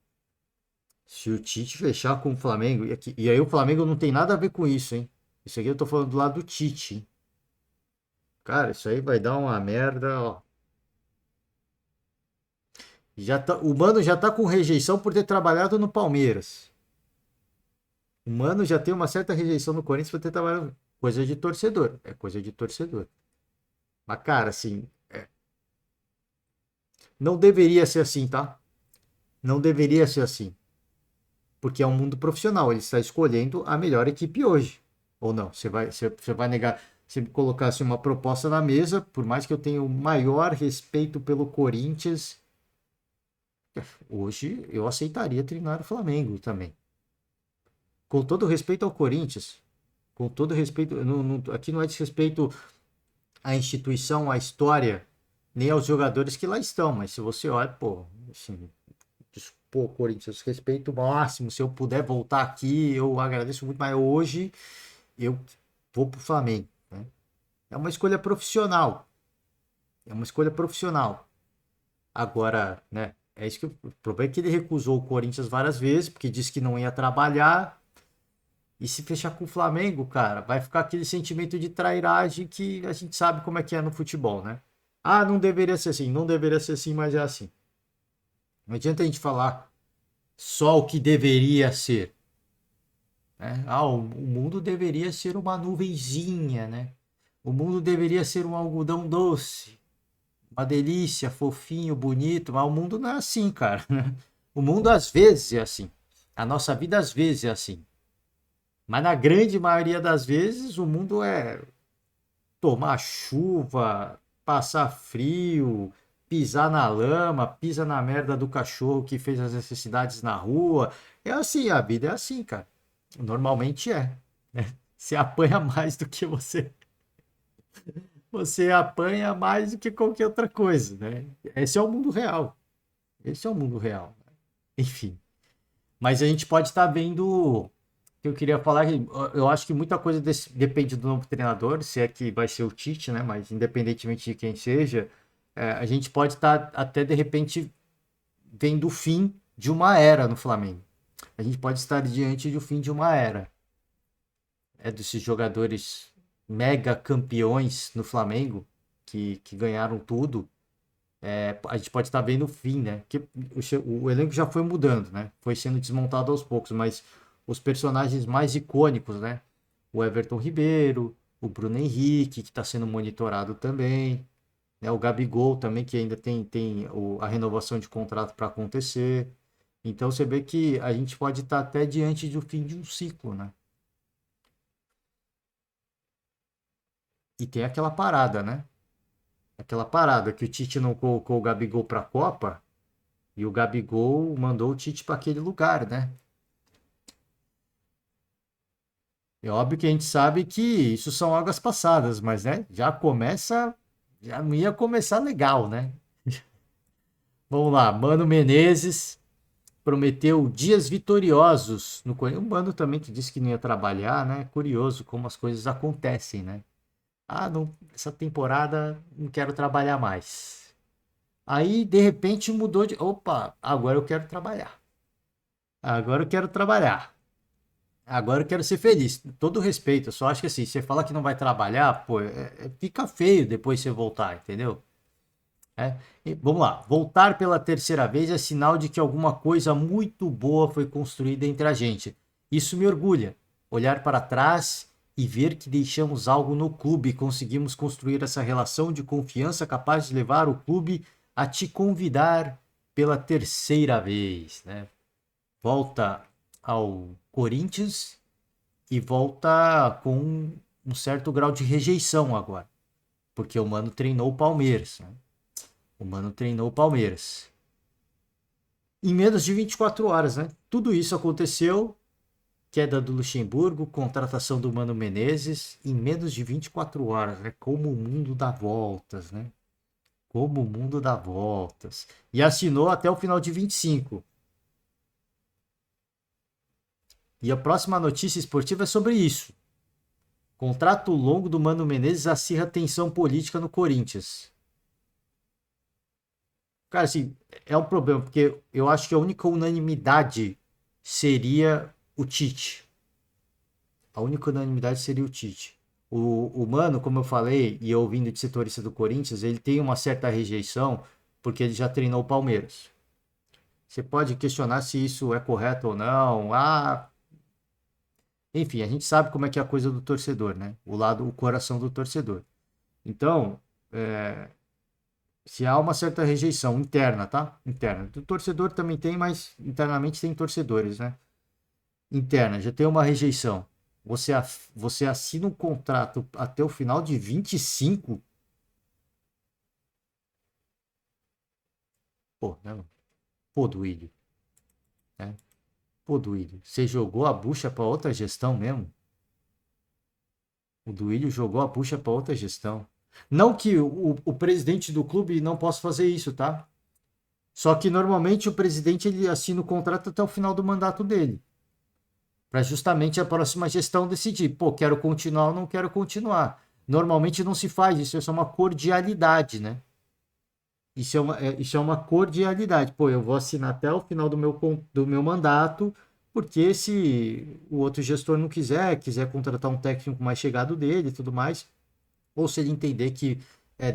Se o Tite fechar com o Flamengo, e aí o Flamengo não tem nada a ver com isso, hein? Isso aqui eu tô falando do lado do Tite, hein? Cara, isso aí vai dar uma merda, ó. O Mano já tá com rejeição por ter trabalhado no Palmeiras. O Mano já tem uma certa rejeição no Corinthians por ter trabalhado. Coisa de torcedor. É coisa de torcedor. Mas, cara, assim, não deveria ser assim, tá? Não deveria ser assim. Porque é um mundo profissional. Ele está escolhendo a melhor equipe hoje. Ou não? Você vai negar. Se colocasse uma proposta na mesa, por mais que eu tenha o maior respeito pelo Corinthians, hoje eu aceitaria treinar o Flamengo também. Com todo respeito ao Corinthians, com todo respeito, aqui não é desrespeito à instituição, à história, nem aos jogadores que lá estão, mas se você olha, pô, assim, pô, Corinthians, respeito máximo, se eu puder voltar aqui, eu agradeço muito, mas hoje eu vou pro Flamengo, né? É uma escolha profissional, é uma escolha profissional. Agora, né, é isso que o problema é que ele recusou o Corinthians várias vezes, porque disse que não ia trabalhar. E se fechar com o Flamengo, cara, vai ficar aquele sentimento de trairagem que a gente sabe como é que é no futebol, né? Ah, não deveria ser assim, não deveria ser assim, mas é assim. Não adianta a gente falar só o que deveria ser. né? O mundo deveria ser uma nuvenzinha, né? O mundo deveria ser um algodão doce, uma delícia, fofinho, bonito, mas o mundo não é assim, cara. O mundo às vezes é assim. A nossa vida às vezes é assim. Mas na grande maioria das vezes o mundo é tomar chuva, passar frio, pisar na lama, pisa na merda do cachorro que fez as necessidades na rua. É assim, a vida é assim, cara. Normalmente é, né? Você apanha mais do que você apanha mais do que qualquer outra coisa, né? Esse é o mundo real. Esse é o mundo real. Enfim. Mas a gente pode estar vendo. Que eu queria falar, eu acho que muita coisa depende do novo treinador, se é que vai ser o Tite, né? Mas independentemente de quem seja, a gente pode estar até de repente vendo o fim de uma era no Flamengo. A gente pode estar diante do fim de uma era. Desses jogadores mega campeões no Flamengo, que ganharam tudo. A gente pode estar vendo o fim, né? Que o elenco já foi mudando, né? Foi sendo desmontado aos poucos, mas os personagens mais icônicos, né? O Everton Ribeiro, o Bruno Henrique, que está sendo monitorado também, né? O Gabigol também, que ainda tem a renovação de contrato para acontecer. Então você vê que a gente pode estar até diante do fim de um ciclo, né? E tem aquela parada, né? Aquela parada que o Tite não colocou o Gabigol para a Copa e o Gabigol mandou o Tite para aquele lugar, né? É óbvio que a gente sabe que isso são águas passadas, mas né, já não ia começar legal, né? Vamos lá, Mano Menezes prometeu dias vitoriosos no Corinthians. O Mano também que disse que não ia trabalhar, né? Curioso como as coisas acontecem, né? Ah, não, essa temporada não quero trabalhar mais. Aí, de repente, mudou de. Opa, agora eu quero trabalhar. Agora eu quero trabalhar. Agora eu quero ser feliz. Todo respeito, eu só acho que assim, você fala que não vai trabalhar, pô, fica feio depois você voltar, entendeu? Vamos lá. Voltar pela terceira vez é sinal de que alguma coisa muito boa foi construída entre a gente. Isso me orgulha. Olhar para trás e ver que deixamos algo no clube e conseguimos construir essa relação de confiança capaz de levar o clube a te convidar pela terceira vez, né? Volta ao Corinthians e volta com um certo grau de rejeição agora, porque o Mano treinou o Palmeiras, né? O Mano treinou o Palmeiras. Em menos de 24 horas, né? Tudo isso aconteceu, queda do Luxemburgo, contratação do Mano Menezes, em menos de 24 horas, né? Como o mundo dá voltas, né? Como o mundo dá voltas. E assinou até o final de 25. E a próxima notícia esportiva é sobre isso. Contrato longo do Mano Menezes acirra tensão política no Corinthians. Cara, assim, é um problema, porque eu acho que a única unanimidade seria o Tite. A única unanimidade seria o Tite. O Mano, como eu falei, e ouvindo de setorista do Corinthians, ele tem uma certa rejeição, porque ele já treinou o Palmeiras. Você pode questionar se isso é correto ou não. Enfim, a gente sabe como é que é a coisa do torcedor, né? O coração do torcedor. Então, se há uma certa rejeição interna, tá? Interna. Do torcedor também tem, mas internamente tem torcedores, né? Interna, já tem uma rejeição. Você assina um contrato até o final de 25. Pô, né? Pô, Duílio, né? Pô, Duílio, você jogou a bucha para outra gestão mesmo? O Duílio jogou a bucha para outra gestão. Não que o presidente do clube não possa fazer isso, tá? Só que normalmente o presidente ele assina o contrato até o final do mandato dele, para justamente a próxima gestão decidir, pô, quero continuar ou não quero continuar. Normalmente não se faz isso, é só uma cordialidade, né? Isso é uma cordialidade. Pô, eu vou assinar até o final do meu mandato, porque se o outro gestor não quiser contratar um técnico mais chegado dele e tudo mais, ou se ele entender que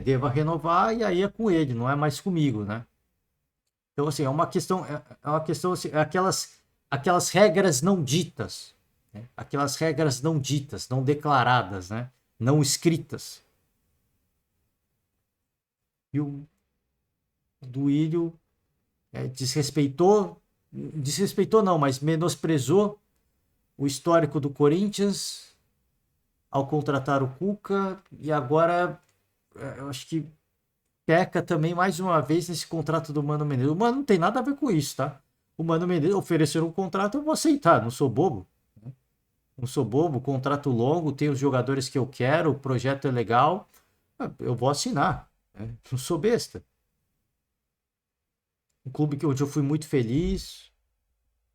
deva renovar, e aí é com ele, não é mais comigo, né? Então, assim, é uma questão assim, aquelas regras não ditas. né? Aquelas regras não ditas, não declaradas, né? Não escritas. E o Duílio desrespeitou não, mas menosprezou o histórico do Corinthians ao contratar o Cuca, e agora eu acho que peca também mais uma vez nesse contrato do Mano Menezes. O Mano não tem nada a ver com isso, tá? O Mano Menezes oferecer um contrato, eu vou aceitar, não sou bobo. Não sou bobo, contrato longo, tenho os jogadores que eu quero, o projeto é legal, eu vou assinar. Né? Não sou besta. Um clube onde eu fui muito feliz,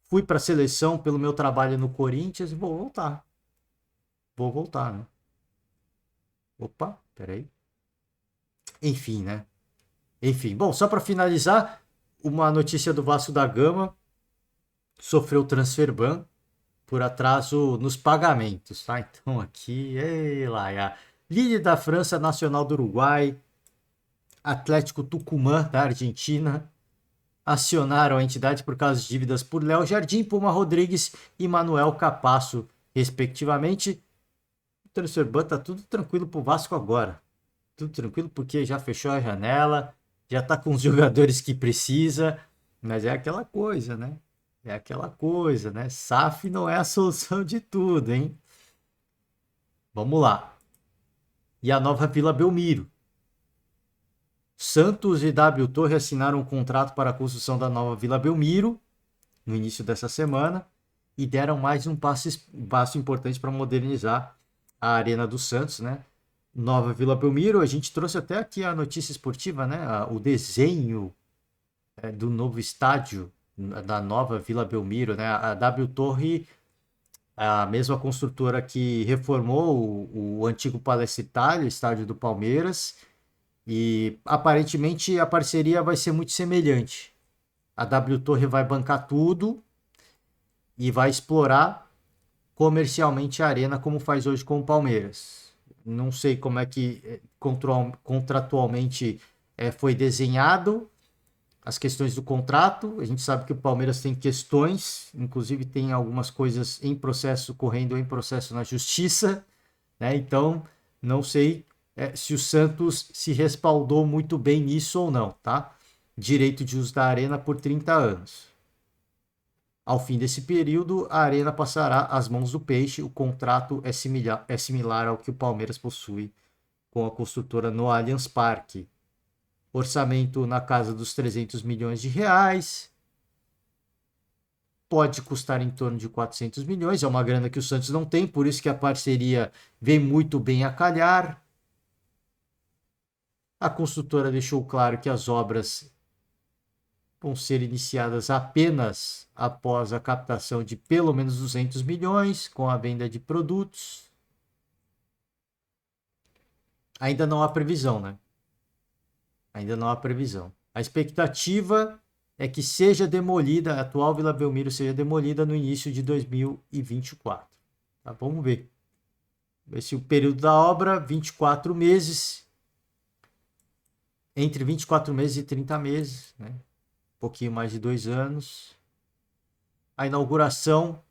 fui para a seleção pelo meu trabalho no Corinthians e vou voltar. Vou voltar, né? Opa, peraí. Enfim, né? Enfim, bom, só para finalizar, uma notícia do Vasco da Gama sofreu transfer ban por atraso nos pagamentos, tá? Então aqui, ei lá, Lille da França, Nacional do Uruguai, Atlético Tucumã da Argentina acionaram a entidade por causa de dívidas por Léo Jardim, Puma Rodrigues e Manuel Capasso, respectivamente. O transfer ban tá tudo tranquilo pro Vasco agora. Tudo tranquilo porque já fechou a janela, já tá com os jogadores que precisa, mas é aquela coisa, né? É aquela coisa, né? SAF não é a solução de tudo, hein? Vamos lá. E a nova Vila Belmiro. Santos e W Torre assinaram um contrato para a construção da nova Vila Belmiro no início dessa semana e deram mais um passo importante para modernizar a Arena do Santos, né? Nova Vila Belmiro, a gente trouxe até aqui a notícia esportiva, né? O desenho do novo estádio da nova Vila Belmiro, né? A W Torre, a mesma construtora que reformou o antigo Palestra Itália, estádio do Palmeiras, e aparentemente a parceria vai ser muito semelhante. A W Torre vai bancar tudo e vai explorar comercialmente a arena como faz hoje com o Palmeiras. Não sei como é que contratualmente foi desenhado as questões do contrato. A gente sabe que o Palmeiras tem questões, inclusive tem algumas coisas em processo, correndo em processo na justiça, né? Então, não sei se o Santos se respaldou muito bem nisso ou não, tá? Direito de uso da arena por 30 anos. Ao fim desse período, a arena passará às mãos do Peixe. O contrato é similar ao que o Palmeiras possui com a construtora no Allianz Parque. Orçamento na casa dos 300 milhões de reais. Pode custar em torno de 400 milhões. É uma grana que o Santos não tem, por isso que a parceria vem muito bem a calhar. A construtora deixou claro que as obras vão ser iniciadas apenas após a captação de pelo menos 200 milhões com a venda de produtos. Ainda não há previsão, né? Ainda não há previsão. A expectativa é que seja demolida, a atual Vila Belmiro seja demolida no início de 2024. Tá? Vamos ver. Esse é o período da obra, 24 meses. Entre 24 meses e 30 meses, né? Um pouquinho mais de 2 anos. A inauguração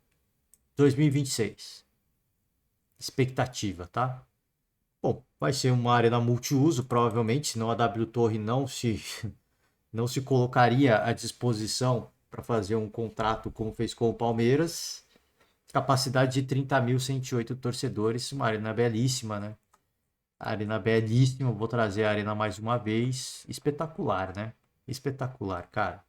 2026. Expectativa, tá? Bom, vai ser uma arena multiuso, provavelmente, senão a W Torre não se colocaria à disposição para fazer um contrato como fez com o Palmeiras. Capacidade de 30.108 torcedores, uma arena belíssima, né? Arena belíssima, vou trazer a arena mais uma vez. Espetacular, né? Espetacular, cara.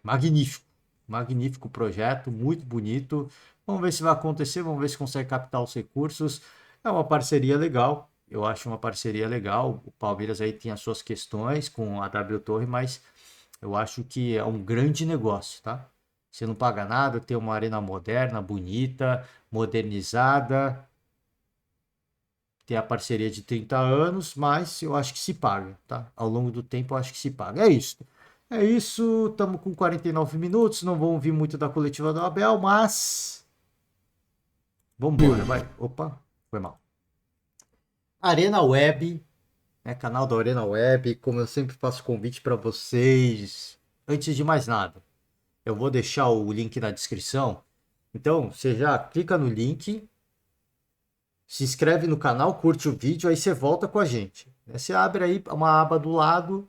Magnífico. Magnífico projeto, muito bonito. Vamos ver se vai acontecer, vamos ver se consegue captar os recursos. É uma parceria legal, eu acho uma parceria legal. O Palmeiras aí tem as suas questões com a W Torre, mas eu acho que é um grande negócio, tá? Você não paga nada, tem uma arena moderna, bonita, modernizada, tem a parceria de 30 anos, mas eu acho que se paga, tá? Ao longo do tempo eu acho que se paga. É isso. É isso, estamos com 49 minutos, não vamos ouvir muito da coletiva do Abel, mas vamos embora, vai. Opa, foi mal. Arena Web, né, canal da Arena Web, como eu sempre faço convite para vocês. Antes de mais nada, eu vou deixar o link na descrição Então, você já clica no link, se inscreve no canal, curte o vídeo, aí você volta com a gente. Você abre aí uma aba do lado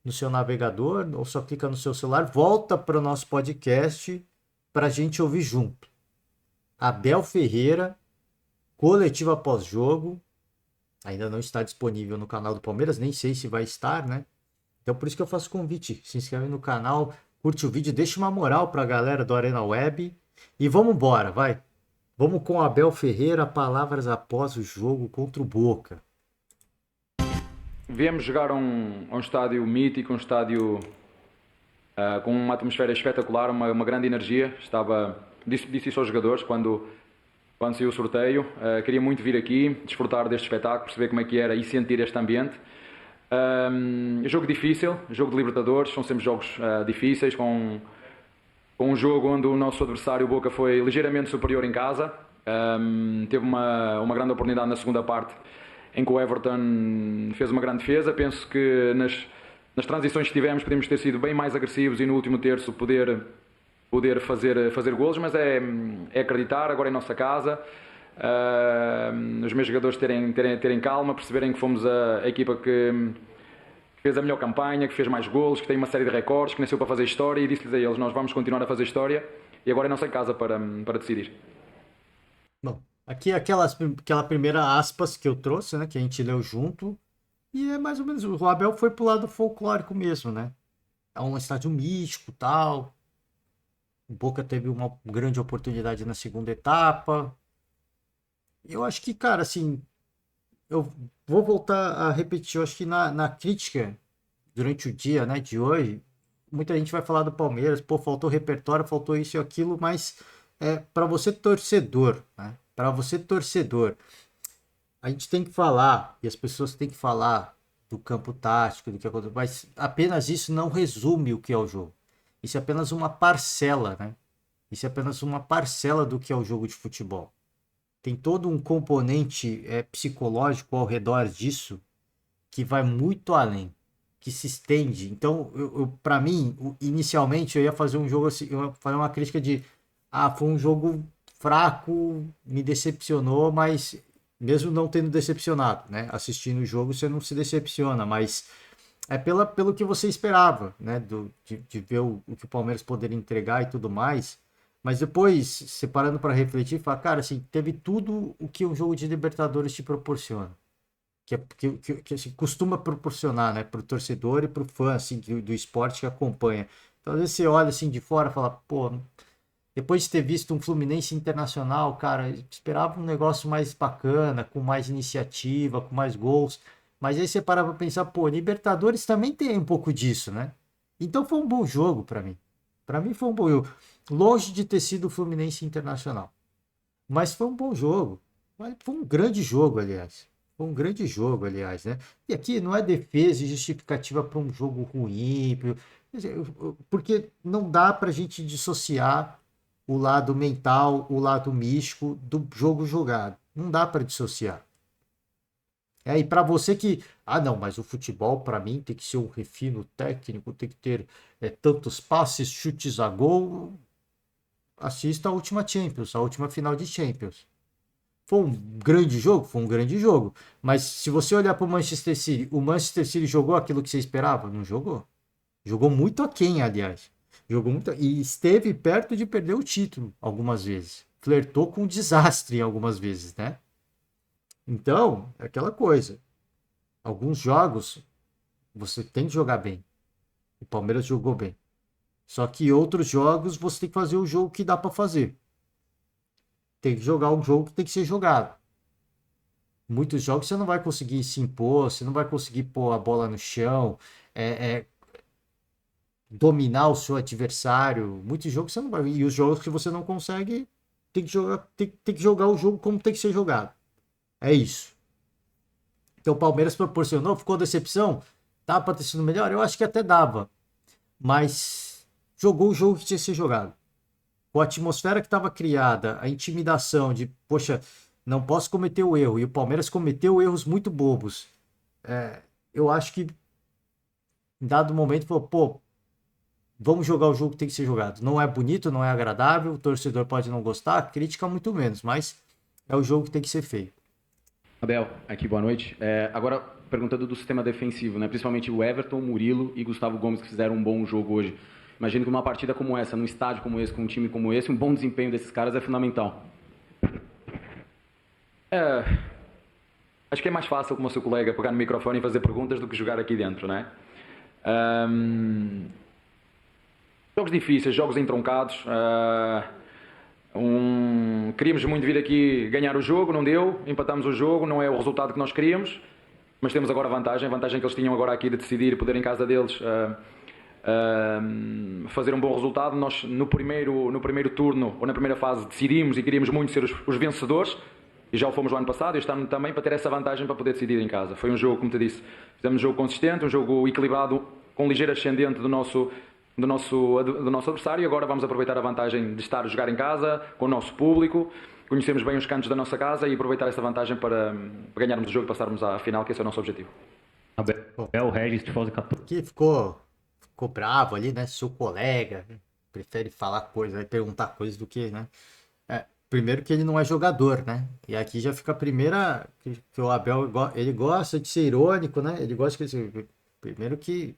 no seu navegador, ou só clica no seu celular, volta para o nosso podcast para a gente ouvir junto. Abel Ferreira, coletiva pós-jogo, ainda não está disponível no canal do Palmeiras, nem sei se vai estar, né? Então por isso que eu faço convite, se inscreve no canal, curte o vídeo, deixa uma moral para a galera do Arena Web e vamos embora, vai. Vamos com Abel Ferreira, palavras após o jogo contra o Boca. Viemos jogar a um estádio mítico, um estádio com uma atmosfera espetacular, uma grande energia. Disse isso aos jogadores quando saiu o sorteio. Queria muito vir aqui, desfrutar deste espetáculo, perceber como é que era e sentir este ambiente. Jogo difícil, jogo de Libertadores, são sempre jogos difíceis, com um jogo onde o nosso adversário, o Boca, foi ligeiramente superior em casa. Teve uma grande oportunidade na segunda parte em que o Everton fez uma grande defesa. Penso que nas transições que tivemos podíamos ter sido bem mais agressivos e no último terço poder fazer golos, mas é acreditar, agora em nossa casa. Os meus jogadores terem calma, perceberem que fomos a equipa que fez a melhor campanha, que fez mais golos, que tem uma série de recordes, que nasceu para fazer história, e disse-lhes a eles: nós vamos continuar a fazer história e agora é nossa casa para decidir. Bom, aqui aquela primeira aspas que eu trouxe, né, que a gente leu junto, e é mais ou menos, o Abel foi pro lado folclórico mesmo, né? É um estádio místico, tal. O Boca teve uma grande oportunidade na segunda etapa. Eu acho que, cara, assim, eu vou voltar a repetir, eu acho que na crítica durante o dia, né, de hoje, muita gente vai falar do Palmeiras, pô, faltou repertório, faltou isso e aquilo, mas para você torcedor, né? Para você torcedor, a gente tem que falar, e as pessoas têm que falar do campo tático, do que aconteceu, mas apenas isso não resume o que é o jogo. Isso é apenas uma parcela, né? Isso é apenas uma parcela do que é o jogo de futebol. Tem todo um componente psicológico ao redor disso que vai muito além, que se estende. Então, para mim, inicialmente eu ia fazer um jogo assim, eu ia fazer uma crítica de, foi um jogo fraco, me decepcionou, mas mesmo não tendo decepcionado, né? Assistindo o jogo você não se decepciona, mas é pelo que você esperava, né? De ver o que o Palmeiras poderia entregar e tudo mais. Mas depois, separando para refletir, fala, cara, assim, teve tudo o que um jogo de Libertadores te proporciona que assim, costuma proporcionar, né, para o torcedor e para o fã assim, do esporte que acompanha. Então, às vezes você olha assim de fora e fala, pô, depois de ter visto um Fluminense Internacional, cara, eu esperava um negócio mais bacana, com mais iniciativa, com mais gols. Mas aí você para pra pensar, pô, Libertadores também tem um pouco disso, né? Então foi um bom jogo para mim. Para mim foi um bom jogo. Longe de ter sido o Fluminense Internacional. Mas foi um bom jogo. Foi um grande jogo, aliás. Foi um grande jogo, aliás, né? E aqui não é defesa e justificativa para um jogo ruim, quer dizer, porque não dá para a gente dissociar o lado mental, o lado místico do jogo jogado. Não dá para dissociar. E para você que, não, mas o futebol para mim tem que ser um refino técnico, tem que ter tantos passes, chutes a gol. Assista a última Champions, a última final de Champions. Foi um grande jogo? Foi um grande jogo. Mas se você olhar para o Manchester City jogou aquilo que você esperava? Não jogou. Jogou muito aquém, aliás. Jogou muito e esteve perto de perder o título algumas vezes. Flertou com um desastre algumas vezes, né? Então, é aquela coisa. Alguns jogos você tem que jogar bem. O Palmeiras jogou bem. Só que outros jogos você tem que fazer o jogo que dá para fazer. Tem que jogar o jogo que tem que ser jogado. Muitos jogos você não vai conseguir se impor, você não vai conseguir pôr a bola no chão, é, é, dominar o seu adversário. Muitos jogos você não vai. E os jogos que você não consegue, tem que jogar o jogo como tem que ser jogado. É isso. Então o Palmeiras proporcionou, ficou decepção? Dá para ter sido melhor? Eu acho que até dava. Mas jogou o jogo que tinha que ser jogado. Com a atmosfera que estava criada, a intimidação de, poxa, não posso cometer o erro. E o Palmeiras cometeu erros muito bobos. Eu acho que em dado momento falou, pô, vamos jogar o jogo que tem que ser jogado. Não é bonito, não é agradável, o torcedor pode não gostar, crítica muito menos, mas é o jogo que tem que ser feito. Abel, aqui boa noite. Agora, perguntando do sistema defensivo, né? Principalmente o Everton, Murilo e Gustavo Gomes, que fizeram um bom jogo hoje. Imagino que numa partida como essa, num estádio como esse, com um time como esse, um bom desempenho desses caras é fundamental. Acho que é mais fácil, como o seu colega, pegar no microfone e fazer perguntas do que jogar aqui dentro, não é? Jogos difíceis, jogos entroncados. Queríamos muito vir aqui ganhar o jogo, não deu. Empatámos o jogo, não é o resultado que nós queríamos. Mas temos agora a vantagem que eles tinham agora aqui de decidir, poder em casa deles fazer um bom resultado. Nós no primeiro turno, ou na primeira fase, decidimos e queríamos muito ser os vencedores. E já o fomos o ano passado e este ano também, para ter essa vantagem para poder decidir em casa. Foi um jogo, como te disse, fizemos um jogo consistente, um jogo equilibrado, com ligeiro ascendente do nosso adversário. E agora vamos aproveitar a vantagem de estar a jogar em casa, com o nosso público, conhecemos bem os cantos da nossa casa e aproveitar essa vantagem para ganharmos o jogo e passarmos à final, que esse é o nosso objetivo. Abel Regis, Tifose 14. Que ficou bravo ali, né? Seu colega, né? Prefere falar coisas, perguntar coisas do que, né? Primeiro que ele não é jogador, né? E aqui já fica a primeira que o Abel ele gosta de ser irônico, né? Ele gosta que primeiro que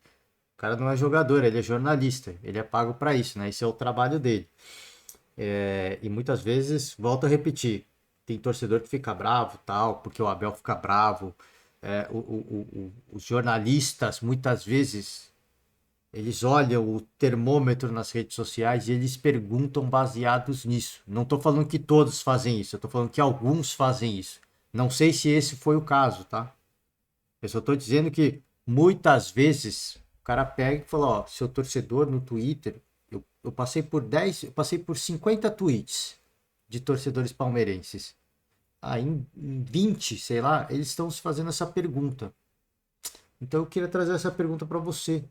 o cara não é jogador, ele é jornalista, ele é pago para isso, né? Esse é o trabalho dele. E muitas vezes, volto a repetir, tem torcedor que fica bravo, tal, porque o Abel fica bravo. Os jornalistas muitas vezes eles olham o termômetro nas redes sociais e eles perguntam baseados nisso. Não estou falando que todos fazem isso, eu estou falando que alguns fazem isso. Não sei se esse foi o caso, tá? Eu só estou dizendo que muitas vezes o cara pega e fala, ó, seu torcedor no Twitter, eu passei por 50 tweets de torcedores palmeirenses. Em 20, sei lá, eles estão se fazendo essa pergunta. Então eu queria trazer essa pergunta para você.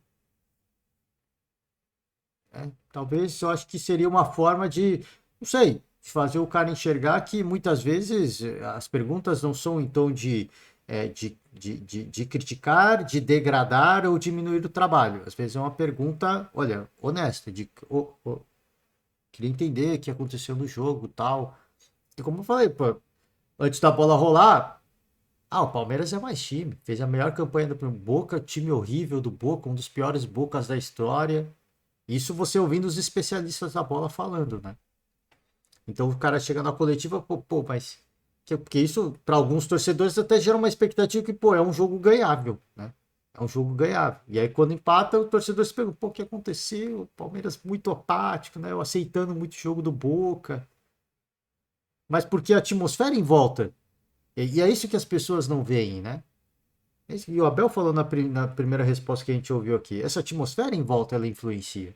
Talvez eu acho que seria uma forma de, não sei, de fazer o cara enxergar que muitas vezes as perguntas não são em tom de criticar, de degradar ou diminuir o trabalho. Às vezes é uma pergunta, olha, honesta, queria entender o que aconteceu no jogo e tal. E como eu falei, pô, antes da bola rolar, o Palmeiras é mais time, fez a melhor campanha do Boca, time horrível do Boca, um dos piores Bocas da história. Isso você ouvindo os especialistas da bola falando, né? Então o cara chega na coletiva, mas... Porque isso, para alguns torcedores, até gera uma expectativa que, é um jogo ganhável, né? É um jogo ganhável. E aí, quando empata, o torcedor se pergunta, o que aconteceu? O Palmeiras muito apático, né? Eu aceitando muito o jogo do Boca. Mas porque a atmosfera em volta. E é isso que as pessoas não veem, né? E o Abel falou na primeira resposta que a gente ouviu aqui. Essa atmosfera em volta, ela influencia.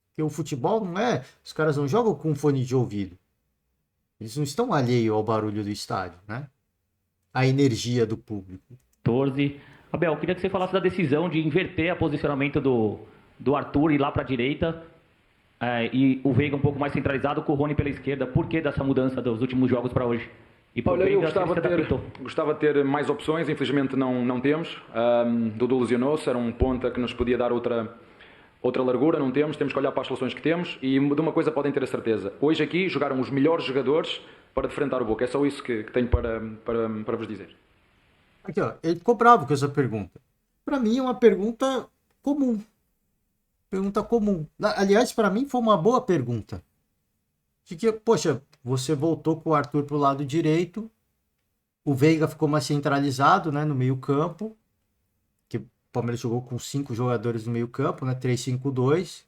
Porque o futebol não é... Os caras não jogam com fone de ouvido. Eles não estão alheios ao barulho do estádio, né? A energia do público. 14. Abel, eu queria que você falasse da decisão de inverter o posicionamento do Arthur, ir lá para a direita, e o Veiga um pouco mais centralizado, com o Rony pela esquerda. Por que dessa mudança dos últimos jogos para hoje? E Olha, eu gostava de ter mais opções, infelizmente não temos. Dudu lesionou-se, era um ponta que nos podia dar outra largura, não temos que olhar para as soluções que temos e de uma coisa podem ter a certeza. Hoje aqui jogaram os melhores jogadores para defrontar o Boca. É só isso que tenho para vos dizer. Aqui, ó, ele ficou bravo com essa pergunta. Para mim é uma pergunta comum. Pergunta comum. Aliás, para mim foi uma boa pergunta. De que, poxa, você voltou com o Arthur para o lado direito, o Veiga ficou mais centralizado, né, no meio campo. O Palmeiras jogou com 5 jogadores no meio campo, né? 3-5-2.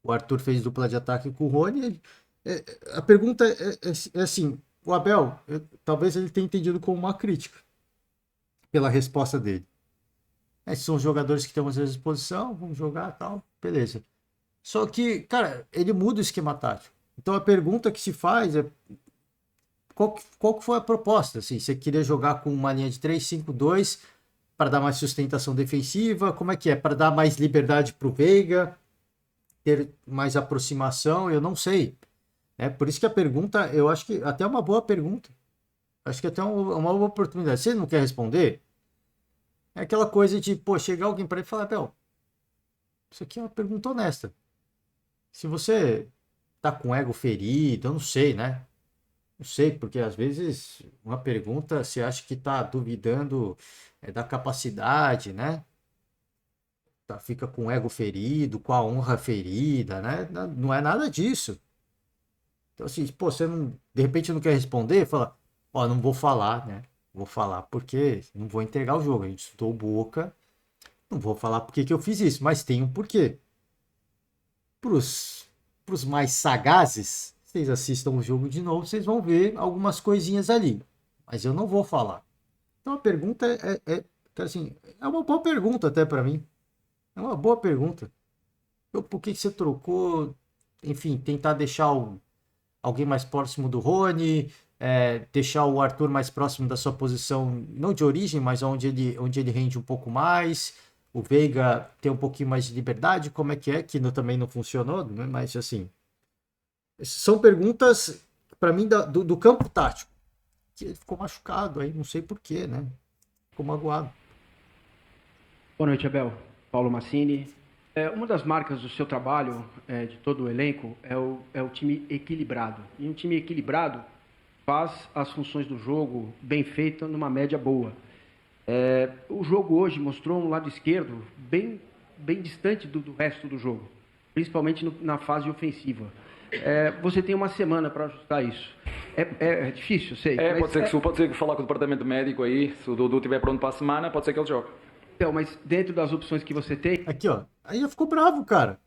O Arthur fez dupla de ataque com o Rony. A pergunta é assim, o Abel, talvez ele tenha entendido como uma crítica pela resposta dele. São jogadores que estão às vezes à disposição, vamos jogar e tal, beleza. Só que, cara, ele muda o esquema tático. Então a pergunta que se faz é qual que foi a proposta? Assim, você queria jogar com uma linha de 3-5-2 para dar mais sustentação defensiva? Como é que é? Para dar mais liberdade para o Veiga? Ter mais aproximação? Eu não sei. Por isso que a pergunta, eu acho que até é uma boa pergunta. Acho que até uma boa oportunidade. Se ele não quer responder, é aquela coisa de, chegar alguém para ele e falar, Bel, isso aqui é uma pergunta honesta. Se você tá com o ego ferido, eu não sei, né? Não sei, porque às vezes uma pergunta você acha que tá duvidando da capacidade, né? Fica com o ego ferido, com a honra ferida, né? Não é nada disso. Então, assim, pô, você não, de repente não quer responder, fala, ó, não vou falar, né? Vou falar porque não vou entregar o jogo. A gente estudou Boca, não vou falar porque que eu fiz isso, mas tem um porquê. Pros, pros mais sagazes, vocês assistam o jogo de novo, vocês vão ver algumas coisinhas ali. Mas eu não vou falar. Então a pergunta assim, é uma boa pergunta até para mim. É uma boa pergunta. Por que que você trocou? Enfim, tentar deixar alguém mais próximo do Rony, deixar o Arthur mais próximo da sua posição, não de origem, mas onde ele rende um pouco mais. O Veiga ter um pouquinho mais de liberdade, como é que também não funcionou, né? Mas assim, são perguntas para mim do campo tático. Que ele ficou machucado aí, não sei porquê, né? Ficou magoado. Boa noite, Abel. Paulo Massini. Uma das marcas do seu trabalho, de todo o elenco, é o time equilibrado. E um time equilibrado faz as funções do jogo bem feita numa média boa. O jogo hoje mostrou um lado esquerdo bem distante do resto do jogo, principalmente na fase ofensiva. Você tem uma semana para ajustar isso. É difícil, eu sei. Pode ser que falar com o departamento médico aí, se o Dudu estiver pronto para a semana, pode ser que ele jogue. Então, mas dentro das opções que você tem... Aqui, ó. Aí já ficou bravo, cara.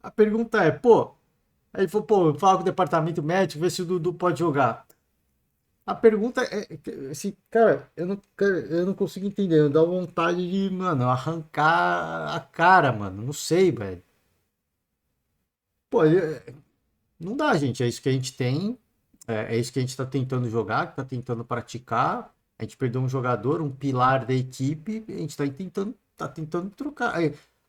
A pergunta é, pô... Aí ele falou, pô, fala com o departamento médico, vê se o Dudu pode jogar. A pergunta assim, cara, eu não consigo entender. Dá vontade de, mano, arrancar a cara, mano. Não sei, velho. Pô, não dá, gente. É isso que a gente tem. É isso que a gente tá tentando jogar, que tá tentando praticar. A gente perdeu um jogador, um pilar da equipe. A gente tá tentando trocar.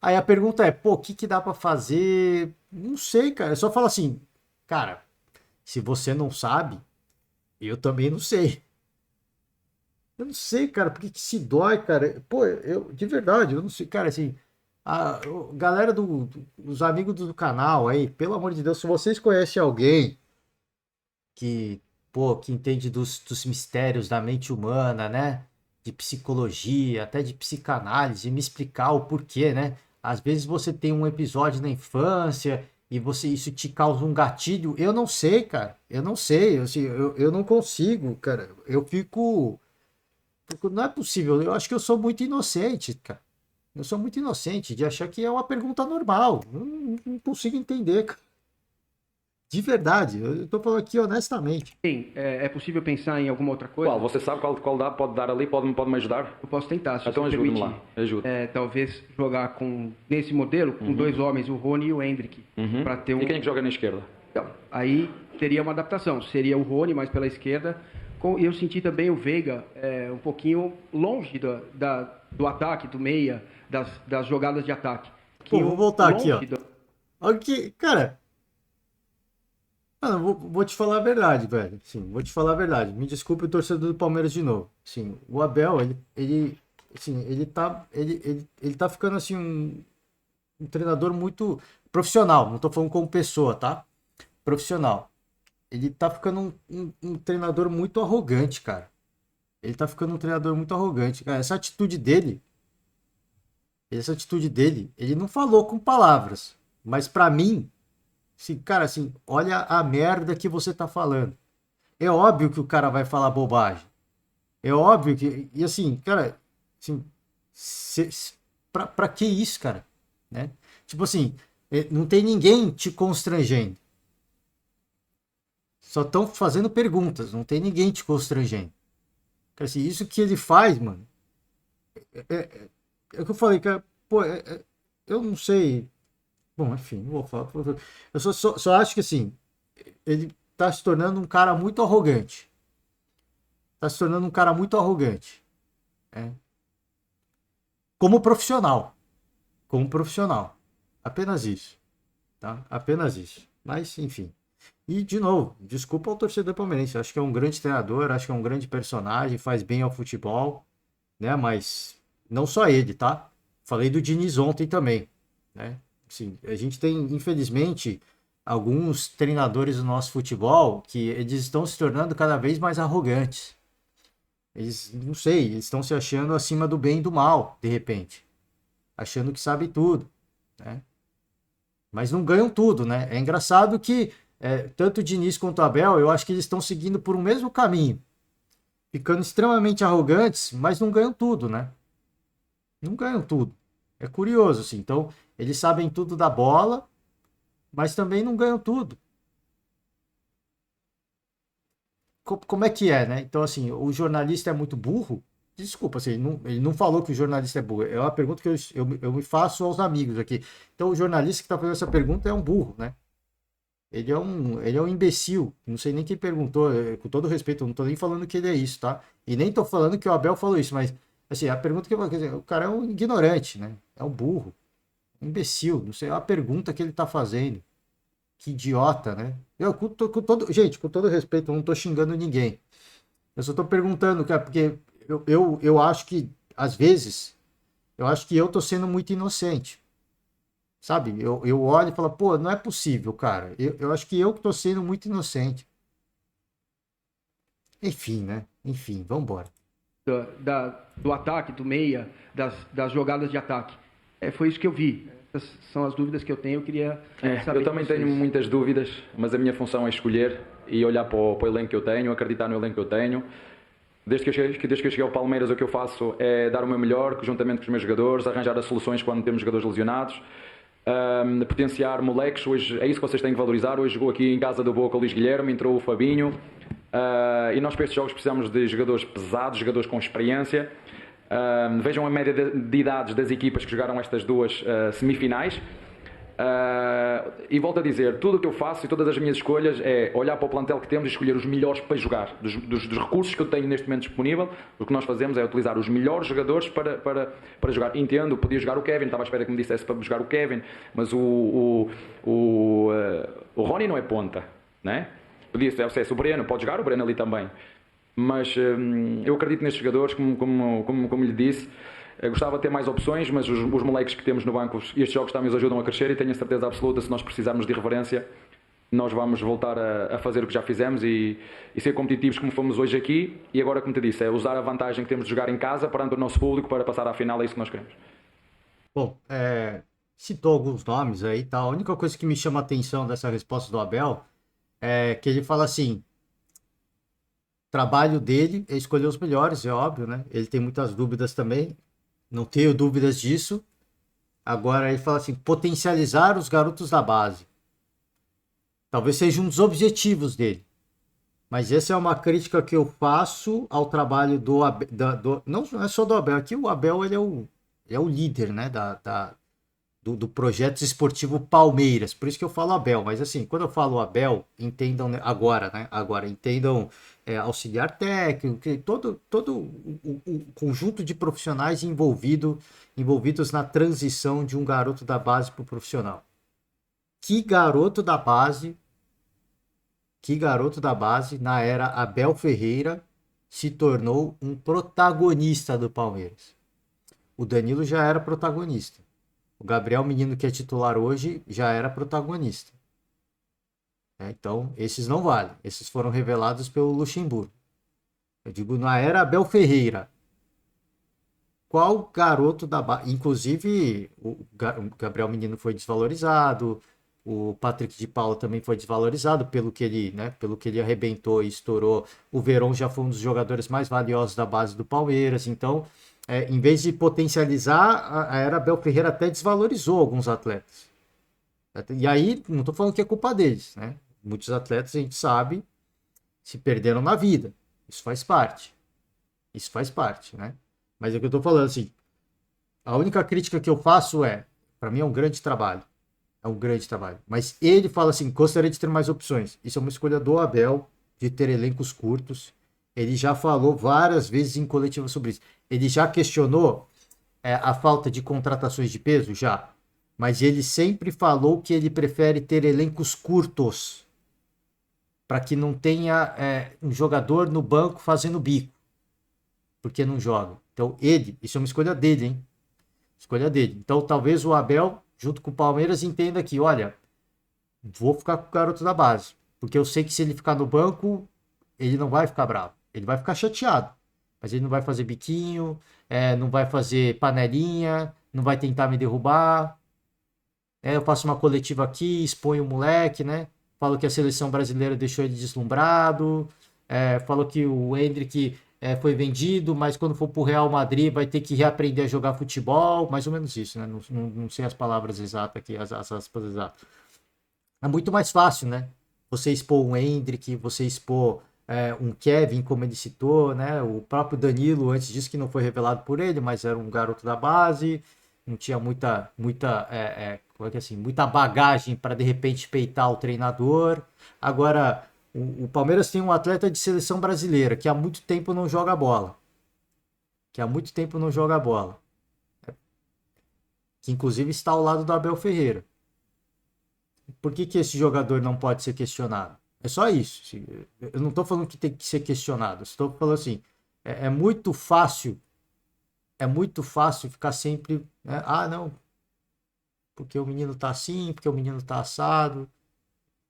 Aí a pergunta é, pô, o que dá pra fazer? Não sei, cara. É só falar assim, cara, se você não sabe, eu também não sei. Eu não sei, cara, por que que se dói, cara? Pô, de verdade, eu não sei, cara, assim, galera os amigos do canal aí, pelo amor de Deus, se vocês conhecem alguém que, pô, que entende dos mistérios da mente humana, né? De psicologia, até de psicanálise, me explicar o porquê, né? Às vezes você tem um episódio na infância e isso te causa um gatilho. Eu não sei, cara. Eu não sei. Assim, eu não consigo, cara. Não é possível. Eu acho que eu sou muito inocente, cara. Eu sou muito inocente de achar que é uma pergunta normal. Eu não consigo entender, cara. De verdade. Eu tô falando aqui honestamente. Sim, é possível pensar em alguma outra coisa? Qual? Você sabe qual pode dar ali? Pode me ajudar? Eu posso tentar, se Então você ajude-me permitir. lá. Ajuda. Talvez jogar nesse modelo, com dois homens, o Rony e o Hendrick. Para ter E quem é que joga na esquerda? Então, aí teria uma adaptação. Seria o Rony mais pela esquerda. E eu senti também o Veiga um pouquinho longe do ataque, do meia, das jogadas de ataque. Pô, vou voltar aqui, ó. Olha que, cara... Mano, vou te falar a verdade, velho. Sim, vou te falar a verdade. Me desculpe o torcedor do Palmeiras de novo. Sim, o Abel, ele tá ficando assim um treinador muito profissional. Não tô falando como pessoa, tá? Profissional. Ele tá ficando um treinador muito arrogante, cara. Ele tá ficando um treinador muito arrogante, cara. Essa atitude dele, ele não falou com palavras, mas pra mim, assim, cara, assim, olha a merda que você tá falando. É óbvio que o cara vai falar bobagem. É óbvio que. E assim, cara, assim, pra que isso, cara? Né? Tipo assim, não tem ninguém te constrangendo. Só estão fazendo perguntas, não tem ninguém te constrangendo. Cara, assim, isso que ele faz, mano. É o que eu falei, cara. Pô, eu não sei. Bom, enfim, não vou falar. Eu só acho que assim, ele tá se tornando um cara muito arrogante. Tá se tornando um cara muito arrogante. Né? Como profissional. Como profissional. Apenas isso. Tá? Apenas isso. Mas, enfim. E, de novo, desculpa ao torcedor palmeirense. Acho que é um grande treinador, acho que é um grande personagem, faz bem ao futebol, né? Mas não só ele, tá? Falei do Diniz ontem também. né? Assim, a gente tem, infelizmente, alguns treinadores do nosso futebol que eles estão se tornando cada vez mais arrogantes. Eles, não sei, eles estão se achando acima do bem e do mal, de repente. Achando que sabe tudo, né? Mas não ganham tudo, né? É engraçado que tanto o Diniz quanto o Abel, eu acho que eles estão seguindo por um mesmo caminho. Ficando extremamente arrogantes, mas não ganham tudo, né? Não ganham tudo. É curioso, assim. Então, eles sabem tudo da bola, mas também não ganham tudo. Como é que é, né? Então, assim, o jornalista é muito burro? Desculpa, assim, ele não falou que o jornalista é burro. É uma pergunta que eu me faço aos amigos aqui. Então, o jornalista que está fazendo essa pergunta é um burro, né? Ele é um imbecil. Não sei nem quem perguntou. Com todo respeito, eu não estou nem falando que ele é isso, tá? E nem estou falando que o Abel falou isso, mas, assim, a pergunta quer dizer, o cara é um ignorante, né? É um burro. Um imbecil. Não sei, é a pergunta que ele está fazendo. Que idiota, né? Gente, com todo respeito, eu não tô xingando ninguém. Eu só tô perguntando, cara, porque eu acho que, às vezes, eu acho que eu tô sendo muito inocente. Sabe? Eu olho e falo, pô, não é possível, cara. Eu acho que eu que tô sendo muito inocente. Enfim, né? Enfim, vambora. Do ataque, do meia, das jogadas de ataque. Foi isso que eu vi. Essas são as dúvidas que eu tenho. Eu queria saber eu também de vocês. tenho muitas dúvidas, mas a minha função é escolher e olhar para o elenco que eu tenho, acreditar no elenco que eu tenho. Desde que eu cheguei ao Palmeiras, o que eu faço é dar o meu melhor, juntamente com os meus jogadores, arranjar as soluções quando temos jogadores lesionados, potenciar moleques. Hoje é isso que vocês têm que valorizar. Hoje jogou aqui em casa do Boca o Luís Guilherme, entrou o Fabinho, e nós para estes jogos precisamos de jogadores pesados, jogadores com experiência. Vejam a média de idades das equipas que jogaram estas duas semifinais. E volto a dizer, tudo o que eu faço e todas as minhas escolhas é olhar para o plantel que temos e escolher os melhores para jogar. Dos recursos que eu tenho neste momento disponível, o que nós fazemos é utilizar os melhores jogadores para jogar. Entendo, podia jogar o Kevin, estava à espera que me dissesse para jogar o Kevin, mas o Rony não é ponta, né? Podia ser o Breno, pode jogar o Breno ali também. Mas eu acredito nestes jogadores, como lhe disse. Gostava de ter mais opções, mas os moleques que temos no banco, estes jogos também os ajudam a crescer e tenho a certeza absoluta, se nós precisarmos de irreverência, nós vamos voltar a fazer o que já fizemos e ser competitivos como fomos hoje aqui. E agora, como te disse, é usar a vantagem que temos de jogar em casa perante o nosso público para passar à final, é isso que nós queremos. Bom, citou alguns nomes aí, tá? A única coisa que me chama a atenção dessa resposta do Abel é que ele fala assim, trabalho dele é escolher os melhores, é óbvio, né? Ele tem muitas dúvidas também, não tenho dúvidas disso. Agora ele fala assim, potencializar os garotos da base. Talvez seja um dos objetivos dele. Mas essa é uma crítica que eu faço ao trabalho do Abel. Não é só do Abel, aqui o Abel ele é o líder, né, do projeto esportivo Palmeiras. Por isso que eu falo Abel. Mas assim, quando eu falo Abel, entendam agora, né? Agora, entendam auxiliar técnico, todo o conjunto de profissionais envolvidos na transição de um garoto da base para o profissional. Que garoto da base, na era Abel Ferreira, se tornou um protagonista do Palmeiras. O Danilo já era protagonista. O Gabriel Menino, que é titular hoje, já era protagonista. Então, esses não valem. Esses foram revelados pelo Luxemburgo. Eu digo, na era Abel Ferreira. Qual garoto da base? Inclusive, o Gabriel Menino foi desvalorizado. O Patrick de Paula também foi desvalorizado pelo que ele arrebentou e estourou. O Verón já foi um dos jogadores mais valiosos da base do Palmeiras. Então, em vez de potencializar, a era Abel Ferreira até desvalorizou alguns atletas. E aí, não estou falando que é culpa deles, né? Muitos atletas, a gente sabe, se perderam na vida. Isso faz parte. Né? Mas é o que eu estou falando, assim, a única crítica que eu faço para mim é um grande trabalho. Mas ele fala assim, gostaria de ter mais opções. Isso é uma escolha do Abel, de ter elencos curtos. Ele já falou várias vezes em coletiva sobre isso. Ele já questionou a falta de contratações de peso? Já. Mas ele sempre falou que ele prefere ter elencos curtos, para que não tenha um jogador no banco fazendo bico, porque não joga. Então isso é uma escolha dele, hein? Escolha dele. Então talvez o Abel junto com o Palmeiras, entenda que, olha, vou ficar com o garoto da base. Porque eu sei que se ele ficar no banco, ele não vai ficar bravo. Ele vai ficar chateado. Mas ele não vai fazer biquinho, não vai fazer panelinha, não vai tentar me derrubar. Eu faço uma coletiva aqui, exponho o moleque, né? Falo que a seleção brasileira deixou ele deslumbrado. Falo que o Endrick foi vendido, mas quando for pro Real Madrid vai ter que reaprender a jogar futebol. Mais ou menos isso, né? Não sei as palavras exatas aqui, as aspas exatas. É muito mais fácil, né? Você expor um Endrick, você expor um Kevin, como ele citou, né? O próprio Danilo, antes disso que não foi revelado por ele, mas era um garoto da base, não tinha como é que é assim, muita bagagem para de repente peitar o treinador. Agora, o Palmeiras tem um atleta de seleção brasileira que há muito tempo não joga bola. Que há muito tempo não joga bola. Que inclusive está ao lado do Abel Ferreira. Por que esse jogador não pode ser questionado? É só isso. Eu não estou falando que tem que ser questionado. Estou falando assim, é muito fácil ficar sempre, né? Não, porque o menino tá assim, porque o menino tá assado,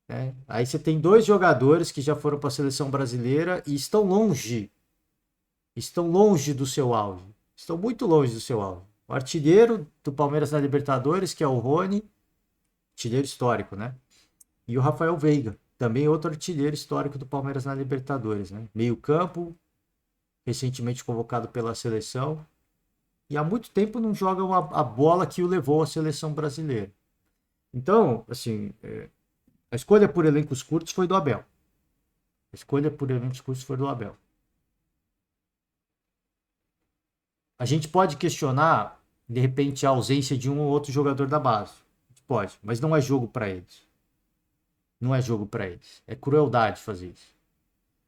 né? Aí você tem 2 jogadores que já foram para a seleção brasileira e estão longe do seu auge, estão muito longe do seu auge. O artilheiro do Palmeiras na Libertadores, que é o Rony, artilheiro histórico, né? E o Rafael Veiga, também outro artilheiro histórico do Palmeiras na Libertadores, né? Meio campo, recentemente convocado pela seleção, e há muito tempo não joga a bola que o levou à seleção brasileira. Então, assim, a escolha por elencos curtos foi do Abel. A escolha por elencos curtos foi do Abel. A gente pode questionar, de repente, a ausência de um ou outro jogador da base. A gente pode, mas não é jogo para eles. Não é jogo para eles. É crueldade fazer isso.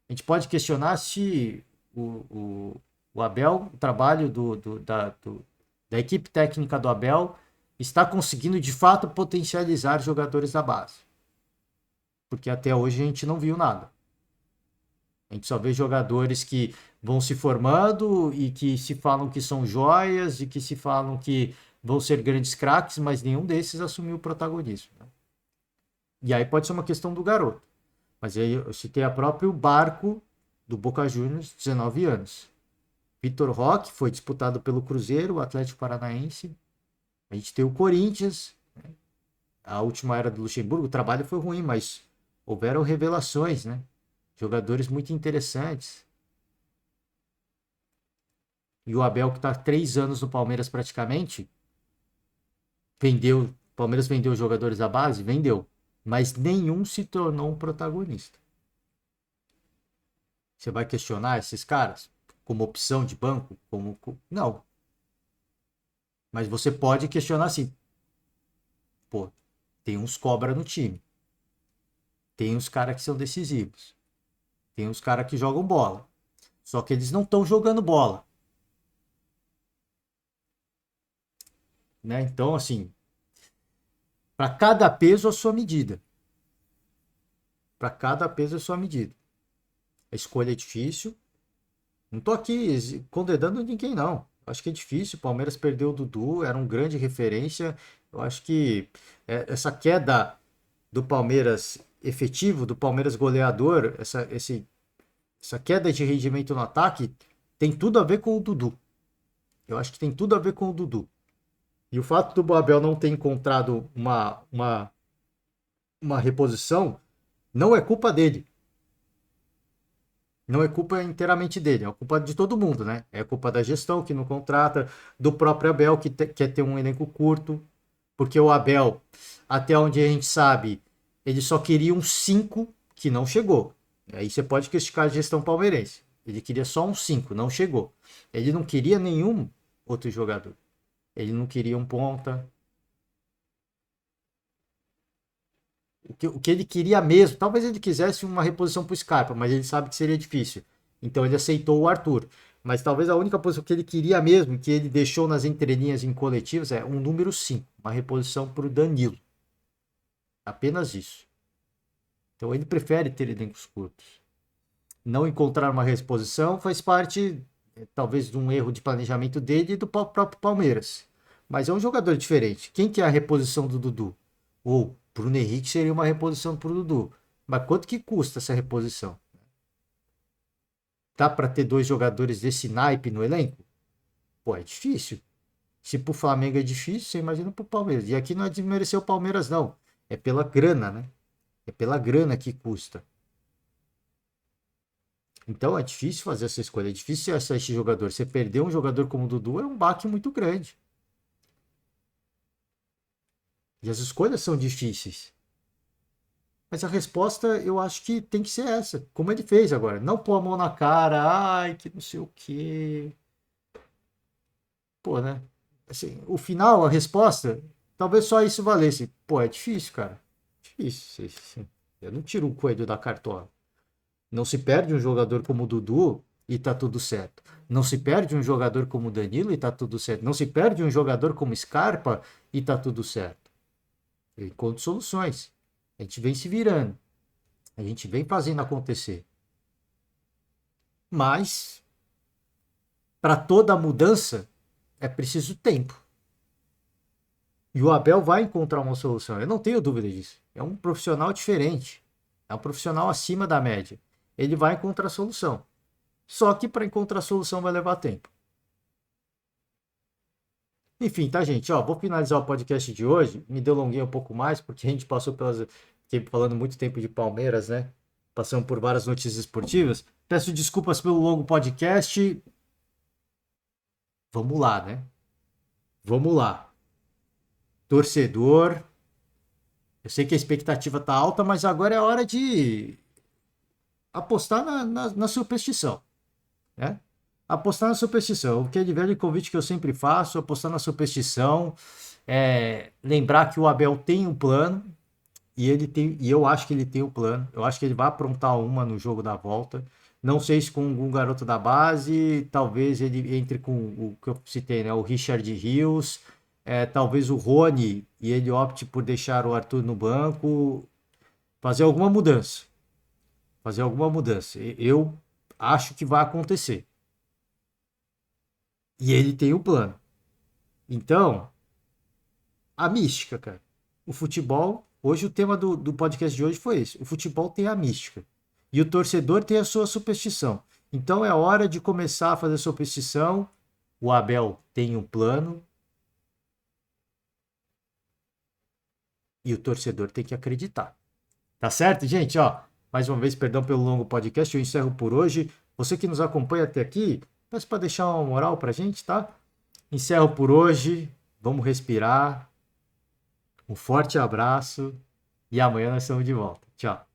A gente pode questionar se o Abel, o trabalho da equipe técnica do Abel, está conseguindo de fato potencializar jogadores da base. Porque até hoje a gente não viu nada. A gente só vê jogadores que vão se formando e que se falam que são joias e que se falam que vão ser grandes craques, mas nenhum desses assumiu o protagonismo. Né? E aí pode ser uma questão do garoto. Mas aí eu citei a próprio Barco do Boca Juniors, 19 anos. Vitor Roque foi disputado pelo Cruzeiro, o Atlético Paranaense. A gente tem o Corinthians. Né? A última era do Luxemburgo, o trabalho foi ruim, mas houveram revelações, né? Jogadores muito interessantes. E o Abel, que está há 3 anos no Palmeiras praticamente, o Palmeiras vendeu jogadores da base? Vendeu. Mas nenhum se tornou um protagonista. Você vai questionar esses caras como opção de banco? Não. Mas você pode questionar assim. Pô, tem uns cobra no time. Tem uns caras que são decisivos. Tem uns caras que jogam bola. Só que eles não estão jogando bola. Né? Então, assim, para cada peso a sua medida. Para cada peso a sua medida. A escolha é difícil. Não tô aqui condenando ninguém, não. Acho que é difícil. O Palmeiras perdeu o Dudu, era um grande referência. Eu acho que essa queda do Palmeiras efetivo, do Palmeiras goleador, essa queda de rendimento no ataque, tem tudo a ver com o Dudu. Eu acho que tem tudo a ver com o Dudu. E o fato do Abel não ter encontrado uma reposição não é culpa dele. Não é culpa inteiramente dele, é culpa de todo mundo, né? É culpa da gestão que não contrata, do próprio Abel que quer ter um elenco curto, porque o Abel, até onde a gente sabe, ele só queria um 5 que não chegou. Aí você pode criticar a gestão palmeirense. Ele queria só um 5, não chegou. Ele não queria nenhum outro jogador. Ele não queria um ponta. O que ele queria mesmo, talvez ele quisesse uma reposição para o Scarpa, mas ele sabe que seria difícil. Então ele aceitou o Arthur. Mas talvez a única posição que ele queria mesmo, que ele deixou nas entrelinhas em coletivos, é um número 5, uma reposição para o Danilo. Apenas isso. Então ele prefere ter elencos curtos. Não encontrar uma reposição faz parte, talvez, de um erro de planejamento dele e do próprio Palmeiras. mas é um jogador diferente. Quem que é a reposição do Dudu? Ou Bruno Henrique seria uma reposição pro Dudu. Mas quanto que custa essa reposição? Dá para ter 2 jogadores desse naipe no elenco? Pô, é difícil. Se pro Flamengo é difícil, você imagina pro Palmeiras. E aqui não é desmerecer o Palmeiras, não. É pela grana, né? É pela grana que custa. Então é difícil fazer essa escolha. É difícil achar esse jogador. Você perder um jogador como o Dudu é um baque muito grande. E as escolhas são difíceis. Mas a resposta eu acho que tem que ser essa. Como ele fez agora. Não pôr a mão na cara. Ai, que não sei o quê. Pô, né? Assim, o final, a resposta, talvez só isso valesse. Pô, é difícil, cara. Difícil. Eu não tiro o coelho da cartola. Não se perde um jogador como o Dudu e tá tudo certo. Não se perde um jogador como o Danilo e tá tudo certo. Não se perde um jogador como Scarpa e tá tudo certo. Eu encontro soluções. A gente vem se virando. A gente vem fazendo acontecer. Mas, para toda mudança, é preciso tempo. E o Abel vai encontrar uma solução. Eu não tenho dúvida disso. É um profissional diferente. É um profissional acima da média. Ele vai encontrar solução. Só que para encontrar solução vai levar tempo. Enfim, tá, gente? Ó, vou finalizar o podcast de hoje. Me delonguei um pouco mais, porque a gente passou falando muito tempo de Palmeiras, né? Passamos por várias notícias esportivas. Peço desculpas pelo longo podcast. Vamos lá, né? Vamos lá. Torcedor. Eu sei que a expectativa tá alta, mas agora é hora de apostar na superstição, né? Apostar na superstição. Aquele velho convite que eu sempre faço, apostar na superstição, lembrar que o Abel tem um plano e eu acho que ele tem um plano. Eu acho que ele vai aprontar uma no jogo da volta. Não sei se com um garoto da base, talvez ele entre com o que eu citei, né? O Richard Rios, talvez o Rony e ele opte por deixar o Arthur no banco, fazer alguma mudança. Eu acho que vai acontecer. E ele tem um plano. Então, a mística, cara. O futebol, hoje o tema do podcast de hoje foi esse. O futebol tem a mística. E o torcedor tem a sua superstição. Então é hora de começar a fazer superstição. O Abel tem um plano. E o torcedor tem que acreditar. Tá certo, gente? Ó, mais uma vez, perdão pelo longo podcast. Eu encerro por hoje. Você que nos acompanha até aqui, peço para deixar uma moral pra gente, tá? Encerro por hoje. Vamos respirar. Um forte abraço. E amanhã nós estamos de volta. Tchau.